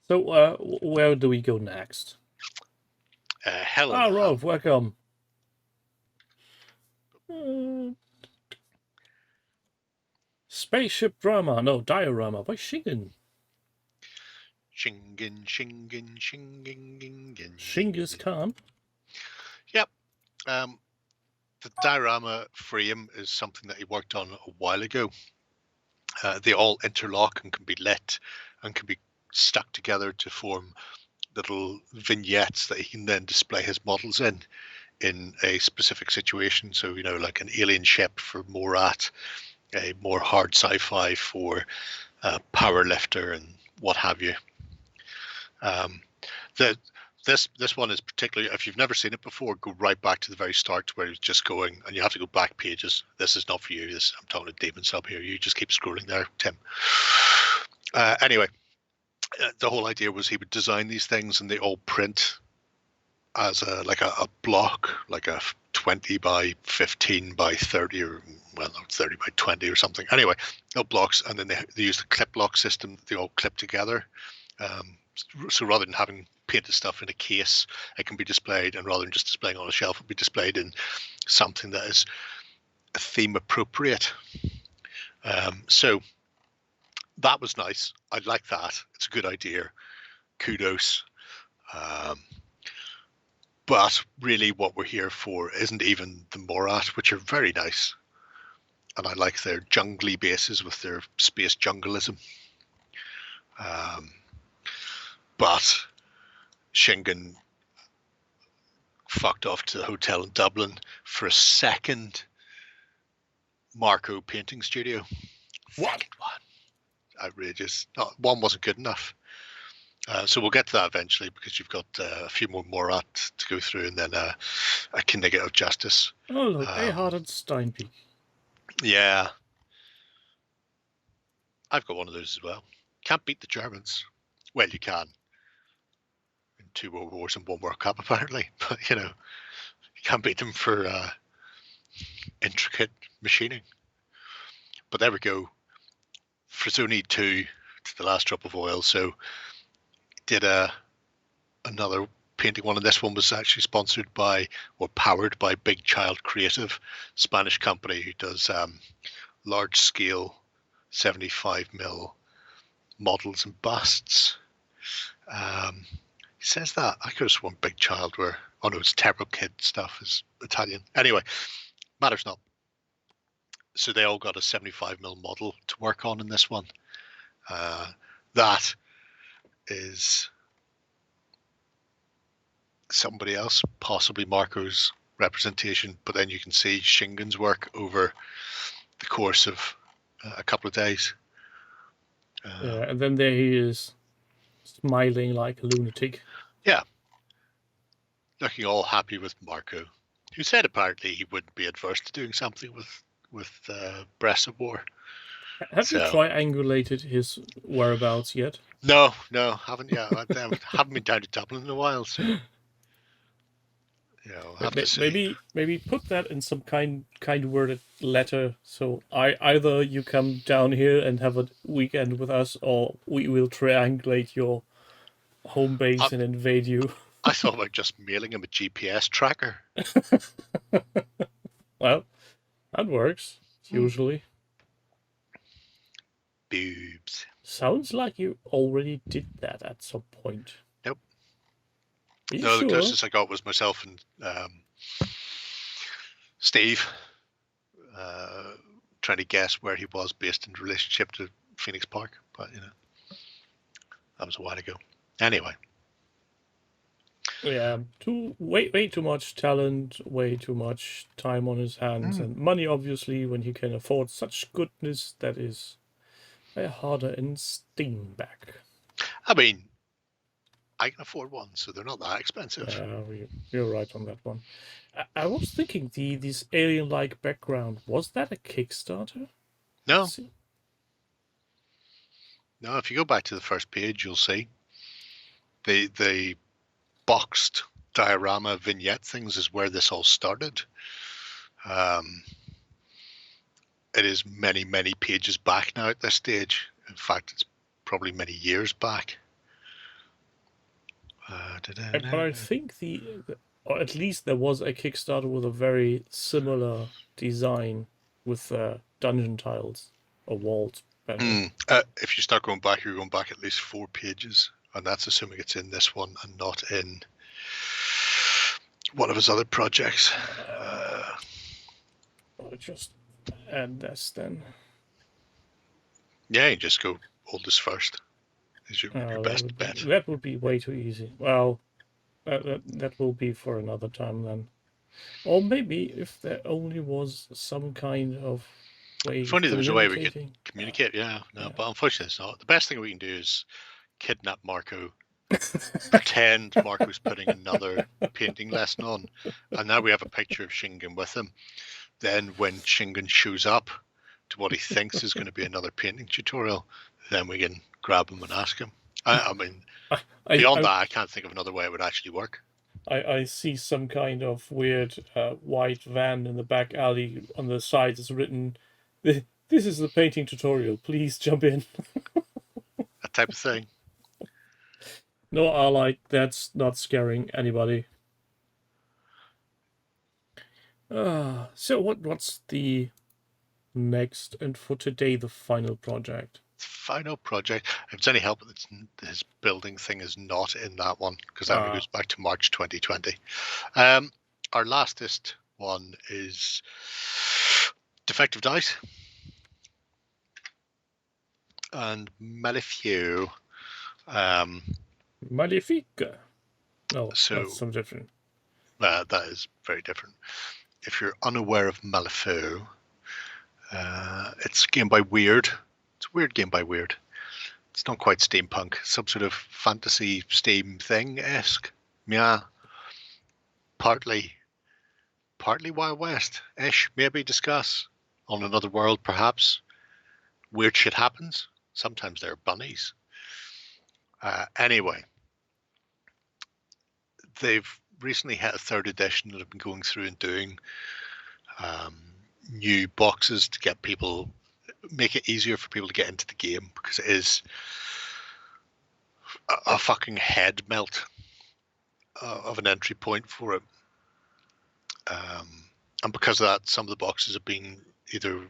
So, where do we go next? Hello. Ah, Rolf, welcome. Spaceship Drama, no, Diorama by Shingen. Shingen. Genghis Khan. Yep. The diorama frame is something that he worked on a while ago. They all interlock and can be lit and can be stuck together to form little vignettes that he can then display his models in a specific situation. So, like an alien ship for Morat, a more hard sci-fi for Powerlifter and what have you. This one is particularly, if you've never seen it before, go right back to the very start where it's just going, and you have to go back pages. This is not for you. I'm talking to Demon Sub here. You just keep scrolling there, Tim. Anyway, the whole idea was he would design these things, and they all print as a block, like a 20 by 15 by 30, or well, no, 30 by 20 or something. Anyway, no blocks, and then they use the clip lock system. They all clip together. So rather than having painted stuff in a case, it can be displayed, and rather than just displaying on a shelf, it'll be displayed in something that is theme appropriate. So that was nice. I like that. It's a good idea. Kudos. But really what we're here for isn't even the Morat, which are very nice. And I like their jungly bases with their space jungleism. But Shingen fucked off to the hotel in Dublin for a second Marco painting studio. What? Second one. Outrageous. No, one wasn't good enough. So we'll get to that eventually, because you've got a few more Morat to go through, and then a Knigget of Justice. Oh, look, Ehard and Steinbeck. Yeah. I've got one of those as well. Can't beat the Germans. Well, you can. In 2 World Wars and 1 World Cup, apparently. But, you can't beat them for intricate machining. But there we go. Frazzoni 2 to the last drop of oil. So did another painting one, and this one was actually sponsored by or powered by Big Child Creative, Spanish company who does large scale 75mm models and busts. He says that. I could have sworn Big Child were, oh no, it's Terrible Kid stuff is Italian. Anyway, matters not. So they all got a 75mm model to work on in this one. That is somebody else, possibly Marco's representation, but then you can see Shingen's work over the course of a couple of days. Yeah, and then there he is, smiling like a lunatic. Yeah. Looking all happy with Marco, who said apparently he wouldn't be adverse to doing something with Breath of War. Have you triangulated his whereabouts yet? No, haven't yet. I haven't been down to Dublin in a while, so maybe put that in some kind worded letter. So either you come down here and have a weekend with us, or we will triangulate your home base and invade you. I thought about just mailing him a GPS tracker. Well, that works usually. Boobs. Sounds like you already did that at some point. Nope. No, sure? The closest I got was myself and Steve trying to guess where he was based in relationship to Phoenix Park, but that was a while ago. Anyway. Yeah, way too much talent, way too much time on his hands, and money, obviously, when he can afford such goodness that is harder in Steam back. I mean, I can afford one, so they're not that expensive. You're right on that one. I was thinking this alien-like background, was that a Kickstarter? No. No, if you go back to the first page, you'll see the boxed diorama vignette things is where this all started. It is many, many pages back now at this stage. In fact, it's probably many years back. But I think or at least there was a Kickstarter with a very similar design with dungeon tiles or walls. If you start going back, you're going back at least 4 pages, and that's assuming it's in this one and not in one of his other projects. I'll just add this then. Yeah, you just go oldest first. Is your best bet. That would be way too easy. Well, that will be for another time then. Or maybe if there only was some kind of way. If only there was a way we could communicate, yeah. But unfortunately it's not. The best thing we can do is kidnap Marco, pretend Marco's putting another painting lesson on, and now we have a picture of Shingen with him. Then when Shingen shows up to what he thinks is going to be another painting tutorial, then we can grab him and ask him. I mean, beyond that, I can't think of another way it would actually work. I see some kind of weird white van in the back alley. On the side is written, "This is the painting tutorial. Please jump in." That type of thing. No, I like that's not scaring anybody. So what's the next and for today the final project? Final project. If it's any help, his building thing is not in that one because that one goes back to March 2020. Our lastest one is Defective Dice and Malefieux. Malefique. Oh, so that's some different. That is very different. If you're unaware of Malefieux, it's a game by Weird. It's a weird game by Weird. It's not quite steampunk. Some sort of fantasy steam thing-esque. Yeah. Partly Wild West-ish. Maybe discuss. On another world, perhaps. Weird shit happens. Sometimes there are bunnies. Anyway. They've recently had a 3rd edition that have been going through and doing new boxes to make it easier for people to get into the game, because it is a fucking head melt of an entry point for it. And because of that, some of the boxes have been either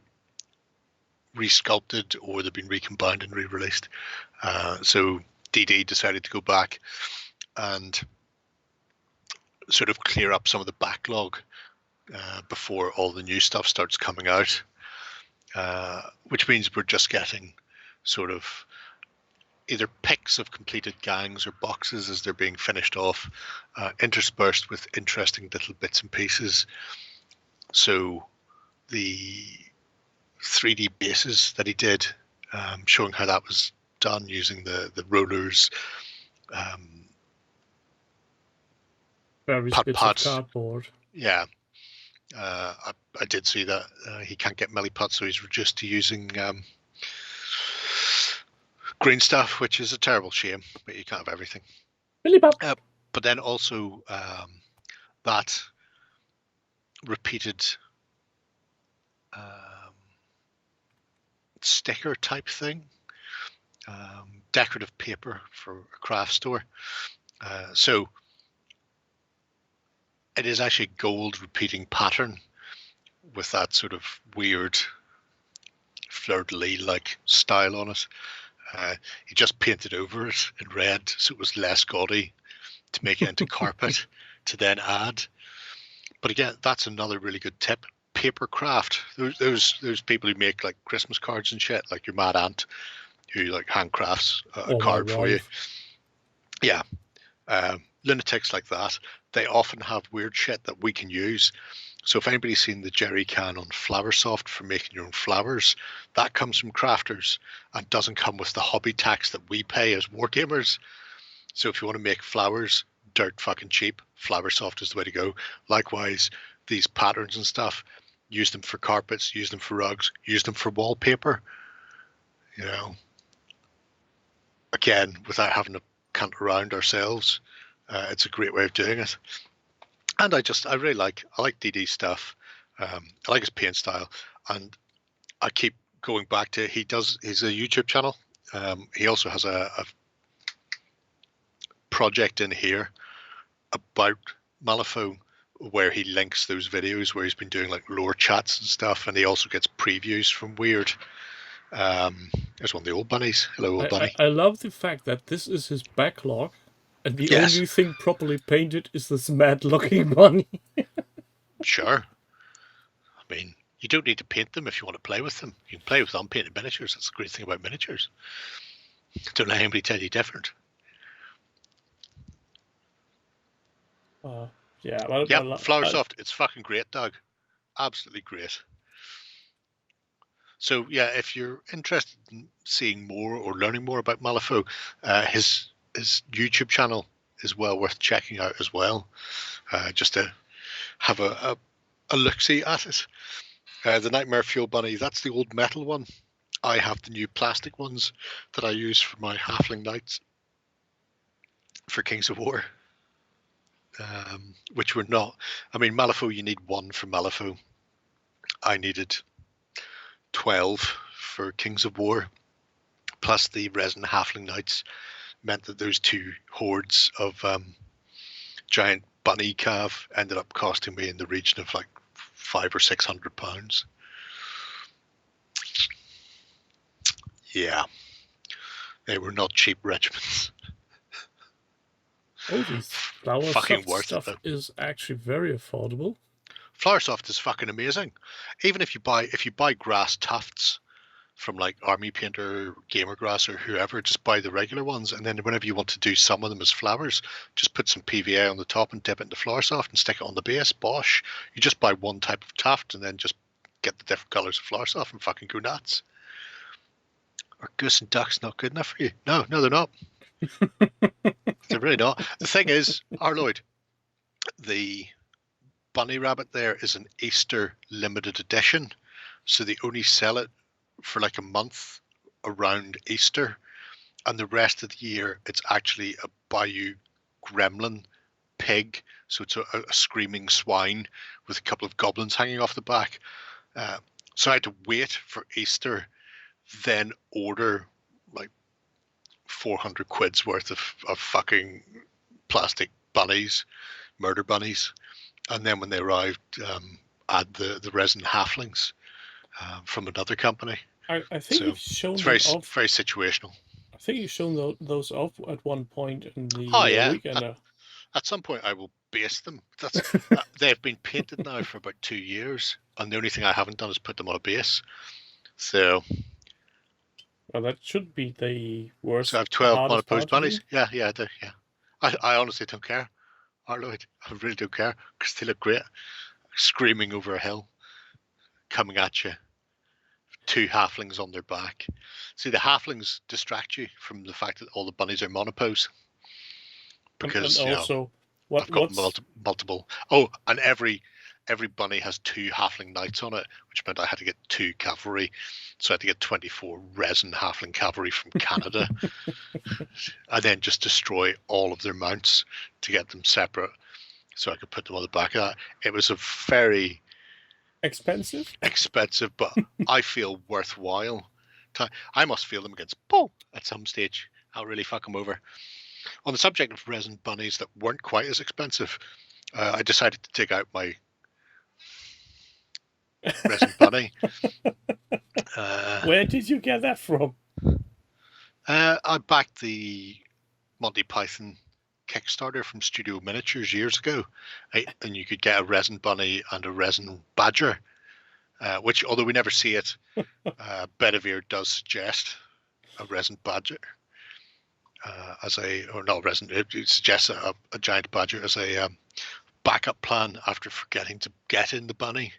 resculpted or they've been recombined and re-released. So DD decided to go back and sort of clear up some of the backlog before all the new stuff starts coming out, which means we're just getting sort of either pics of completed gangs or boxes as they're being finished off, interspersed with interesting little bits and pieces. So the 3D bases that he did, showing how that was done using the rollers, various bits of cardboard. Yeah. I did see that he can't get milliput, so he's reduced to using green stuff, which is a terrible shame, but you can't have everything. But then also that repeated sticker type thing, decorative paper for a craft store. So it is actually gold repeating pattern with that sort of weird fleur-de-lis like style on it. He just painted over it in red so it was less gaudy to make it into carpet to then add. But again, that's another really good tip. Paper craft. Those people who make like Christmas cards and shit, like your mad aunt who like handcrafts a card for you. Yeah. Lunatics like that, they often have weird shit that we can use. So if anybody's seen the jerry can on Flowersoft for making your own flowers, that comes from crafters and doesn't come with the hobby tax that we pay as wargamers. So if you want to make flowers dirt fucking cheap, Flowersoft is the way to go. Likewise, these patterns and stuff, use them for carpets, use them for rugs, use them for wallpaper. You know, again, without having to cunt around ourselves. It's a great way of doing it. And I like DD's stuff. I like his paint style, and I keep going back to he's a YouTube channel. He also has a project in here about Malifaux where he links those videos where he's been doing like lore chats and stuff, and he also gets previews from Weird. There's one of the old bunnies. Hello, old bunny. I love the fact that this is his backlog, and the Yes. only thing properly painted is this mad-looking bunny. Sure. I mean, you don't need to paint them if you want to play with them. You can play with unpainted miniatures. That's the great thing about miniatures. Don't let anybody tell you different. Yeah, well, yeah, Flowersoft, it's fucking great, Doug. Absolutely great. So yeah, if you're interested in seeing more or learning more about Malifaux, his YouTube channel is well worth checking out as well, just to have a look-see at it. The Nightmare Fuel Bunny, that's the old metal one. I have the new plastic ones that I use for my Halfling Knights for Kings of War, which were not. I mean, Malifaux, you need one for Malifaux. I needed 12 for Kings of War, plus the resin Halfling Knights meant that those two hordes of giant bunny cav ended up costing me in the region of like £500 or £600. Yeah, they were not cheap regiments. Oh, this Flowersoft stuff is actually very affordable. Flowersoft is fucking amazing. Even if you buy grass tufts from like Army Painter, Gamer Grass, or whoever, just buy the regular ones, and then whenever you want to do some of them as flowers, just put some PVA on the top and dip it into Flowersoft and stick it on the base. Bosh! You just buy one type of tuft and then just get the different colours of Flowersoft and fucking go nuts. Are goose and ducks not good enough for you? No, they're not. They're really not. The thing is, Arloyd, the bunny rabbit there is an Easter limited edition, so they only sell it for like a month around Easter, and the rest of the year it's actually a Bayou gremlin pig, so it's a screaming swine with a couple of goblins hanging off the back. So I had to wait for Easter, then order like 400 quid's worth of fucking plastic bunnies, murder bunnies, and then when they arrived, add the resin halflings from another company. I think you've shown it's very situational. I think you've shown those off at one point in the weekend. At some point I will base them. That's they've been painted now for about 2 years, and the only thing I haven't done is put them on a base. So well, that should be the worst. So I have 12 unopposed bunnies. Yeah, I do. Yeah, I honestly don't care, Arloyd. I really don't care because they look great, screaming over a hill, coming at you. 2 halflings on their back. See, the halflings distract you from the fact that all the bunnies are monopose. Because and also, I've got multiple. Oh, and every bunny has 2 halfling knights on it, which meant I had to get 2 cavalry. So I had to get 24 resin halfling cavalry from Canada, and then just destroy all of their mounts to get them separate, so I could put them on the back of that. It was a very expensive, but I feel worthwhile. I must feel them against Paul at some stage. I'll really fuck them over. On the subject of resin bunnies that weren't quite as expensive, I decided to take out my resin bunny. Where did you get that from? I backed the Monty Python Kickstarter from Studio Miniatures years ago, and you could get a resin bunny and a resin badger, which, although we never see it, Bedivere does suggest a resin badger it suggests a giant badger as a backup plan after forgetting to get in the bunny.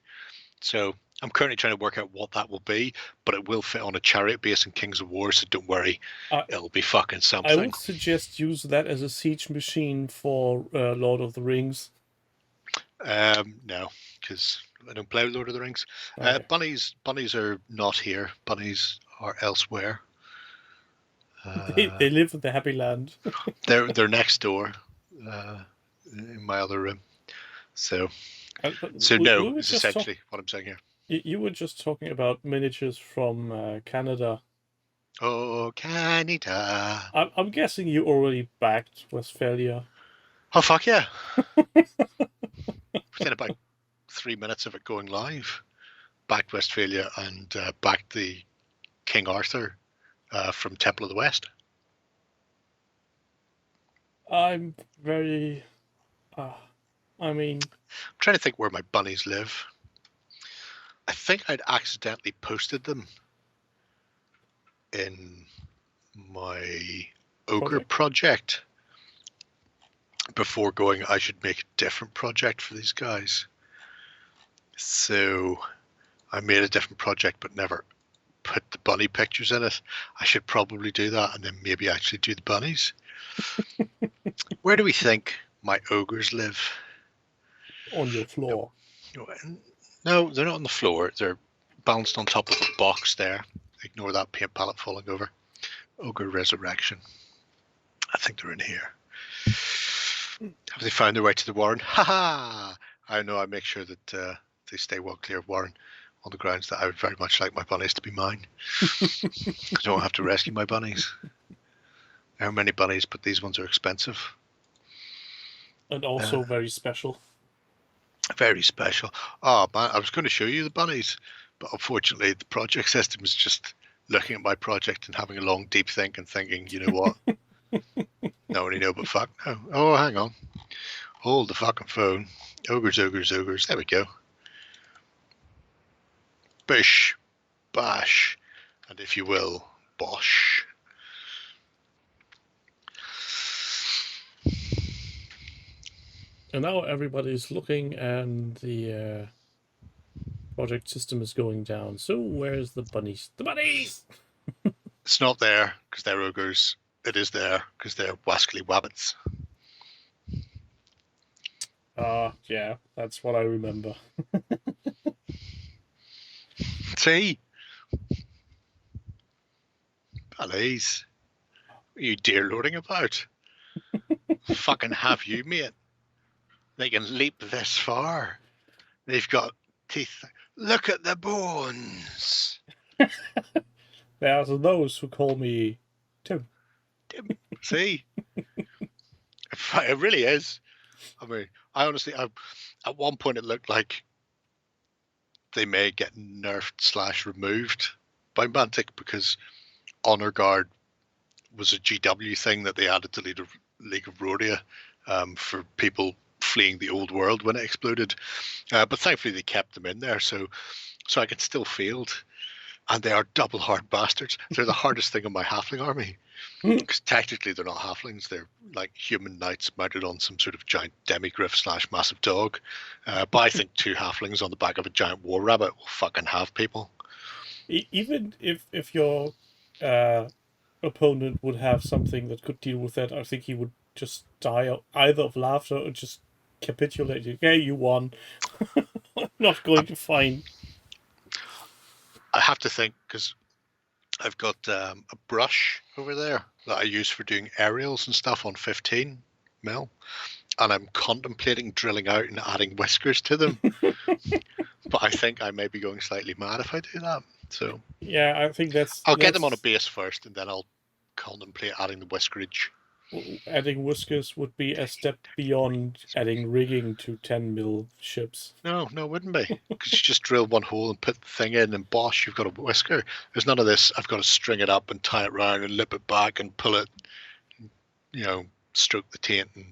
So I'm currently trying to work out what that will be, but it will fit on a chariot base in Kings of War, so don't worry, it'll be fucking something. I would suggest use that as a siege machine for Lord of the Rings. No, because I don't play with Lord of the Rings. Okay. Bunnies are not here. Bunnies are elsewhere. They live in the Happy Land. they're next door, in my other room. So no, is essentially what I'm saying here. You were just talking about miniatures from Canada. Oh, Canada. I'm guessing you already backed Westphalia. Oh, fuck yeah. Within about 3 minutes of it going live, backed Westphalia and backed the King Arthur from Temple of the West. I'm very... I'm trying to think where my bunnies live. I think I'd accidentally posted them in my Ogre project before going, I should make a different project for these guys. So I made a different project but never put the bunny pictures in it. I should probably do that and then maybe actually do the bunnies. Where do we think my ogres live? On your floor. No, they're not on the floor. They're balanced on top of a box there. Ignore that paint palette falling over. Ogre Resurrection. I think they're in here. Have they found their way to the Warren? Ha! I know. I make sure that they stay well clear of Warren on the grounds that I would very much like my bunnies to be mine. I don't have to rescue my bunnies. There are many bunnies, but these ones are expensive. And also very special. Very special. Oh, man, I was going to show you the bunnies, but unfortunately the project system is just looking at my project and having a long, deep think and thinking, you know what? No one know but fuck no. Oh, hang on. Hold the fucking phone. Ogres, ogres, ogres. There we go. Bish, bash, and if you will, bosh. And now everybody's looking and the project system is going down. So where's the bunnies? The bunnies! It's not there because they're ogres. It is there because they're wascally wabbits. Yeah, that's what I remember. See? Bunnies. What are you dear lording about? Fucking have you, mate. They can leap this far. They've got teeth. Look at the bones. There's those who call me Tim. Tim. See? It really is. I mean, I honestly, at one point it looked like they may get nerfed / removed by Mantic because Honor Guard was a GW thing that they added to League of Rodia for people fleeing the old world when it exploded. But thankfully they kept them in there, so I can still field. And they are double hard bastards. They're the hardest thing in my halfling army. Because technically they're not halflings. They're like human knights mounted on some sort of giant demigriff / massive dog. But I think 2 halflings on the back of a giant war rabbit will fucking have people. Even if your opponent would have something that could deal with that, I think he would just die either of laughter or just capitulate. Okay, you won. I'm not going to find. I have to think because I've got a brush over there that I use for doing aerials and stuff on 15 mil, and I'm contemplating drilling out and adding whiskers to them. But I think I may be going slightly mad if I do that. So yeah, I think I'll get them on a base first, and then I'll contemplate adding the whiskerage. Adding whiskers would be a step beyond adding rigging to 10 mil ships. No, it wouldn't be. Because you just drill one hole and put the thing in, and bosh, you've got a whisker. There's none of this, I've got to string it up and tie it round and lip it back and pull it, stroke the taint and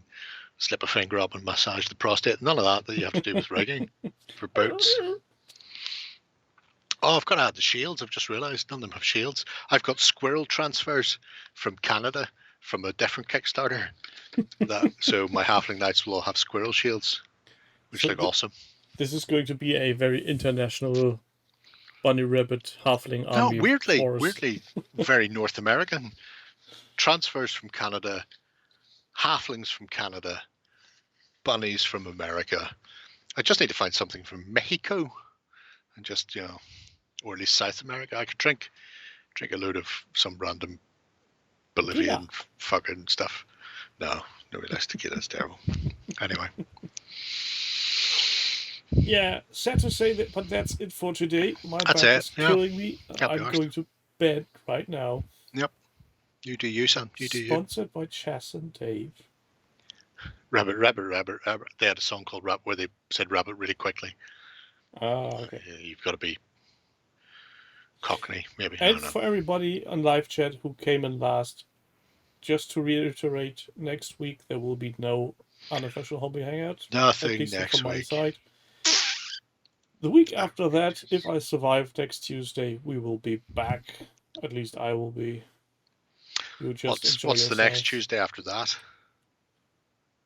slip a finger up and massage the prostate. None of that you have to do with rigging for boats. Oh, I've got to add the shields. I've just realised none of them have shields. I've got squirrel transfers from Canada from a different Kickstarter. So my halfling knights will all have squirrel shields, which look awesome. This is going to be a very international bunny rabbit halfling army. No, weirdly, very North American. Transfers from Canada, halflings from Canada, bunnies from America. I just need to find something from Mexico, and just or at least South America. I could drink a load of some random Bolivian fucking stuff. No, nobody likes tequila. It's terrible. Anyway. Yeah, sad to say that, but that's it for today. My back is killing me. I'm going to bed right now. Yep. You do you, son. You do you. Sponsored by Chas and Dave. Rabbit, rabbit, rabbit, rabbit. They had a song called Rabbit where they said rabbit really quickly. Okay. You've got to be Cockney, maybe. And for everybody on live chat who came in last, just to reiterate, next week there will be no unofficial hobby hangout. Nothing at least next from my week. side. The week after that, if I survive next Tuesday, we will be back. At least I will be. You just What's the next Tuesday after that?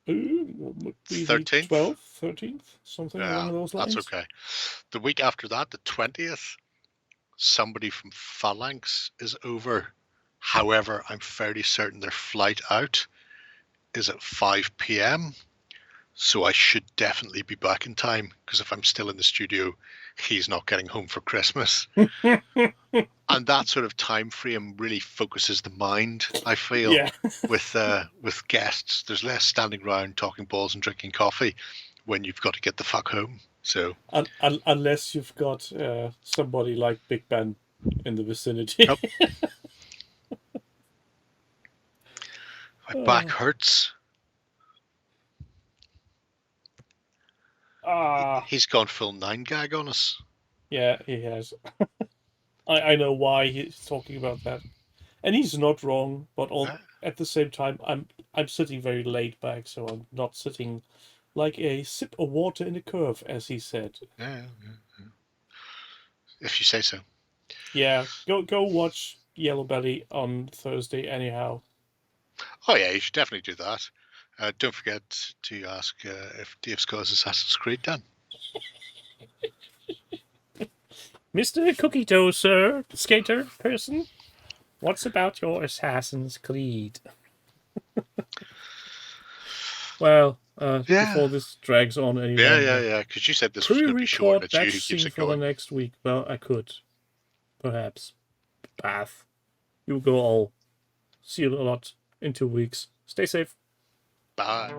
13th? 12th, 13th, something along those lines. That's okay. The week after that, the 20th, somebody from Phalanx is over. However, I'm fairly certain their flight out is at 5 p.m. So I should definitely be back in time, because if I'm still in the studio, he's not getting home for Christmas. And that sort of time frame really focuses the mind, I feel, with guests. There's less standing around talking balls and drinking coffee when you've got to get the fuck home. So unless you've got somebody like Big Ben in the vicinity. Nope. My back hurts. He's gone full 9-gag on us. Yeah, he has. I know why he's talking about that, and he's not wrong. But at the same time, I'm sitting very laid back, so I'm not sitting like a sip of water in a curve, as he said. Yeah. If you say so. Yeah, go watch Yellow Belly on Thursday. Anyhow. Oh yeah, you should definitely do that. Don't forget to ask if Dave's got his Assassin's Creed done. Mr. Cookie Dough, sir, skater person, what's about your Assassin's Creed? Well, before this drags on anymore. Yeah, because you said this was going to be short. It's you who keeps it for going. the next week. Well, I could. Perhaps. Path. You go all. See you a lot in 2 weeks. Stay safe. Bye.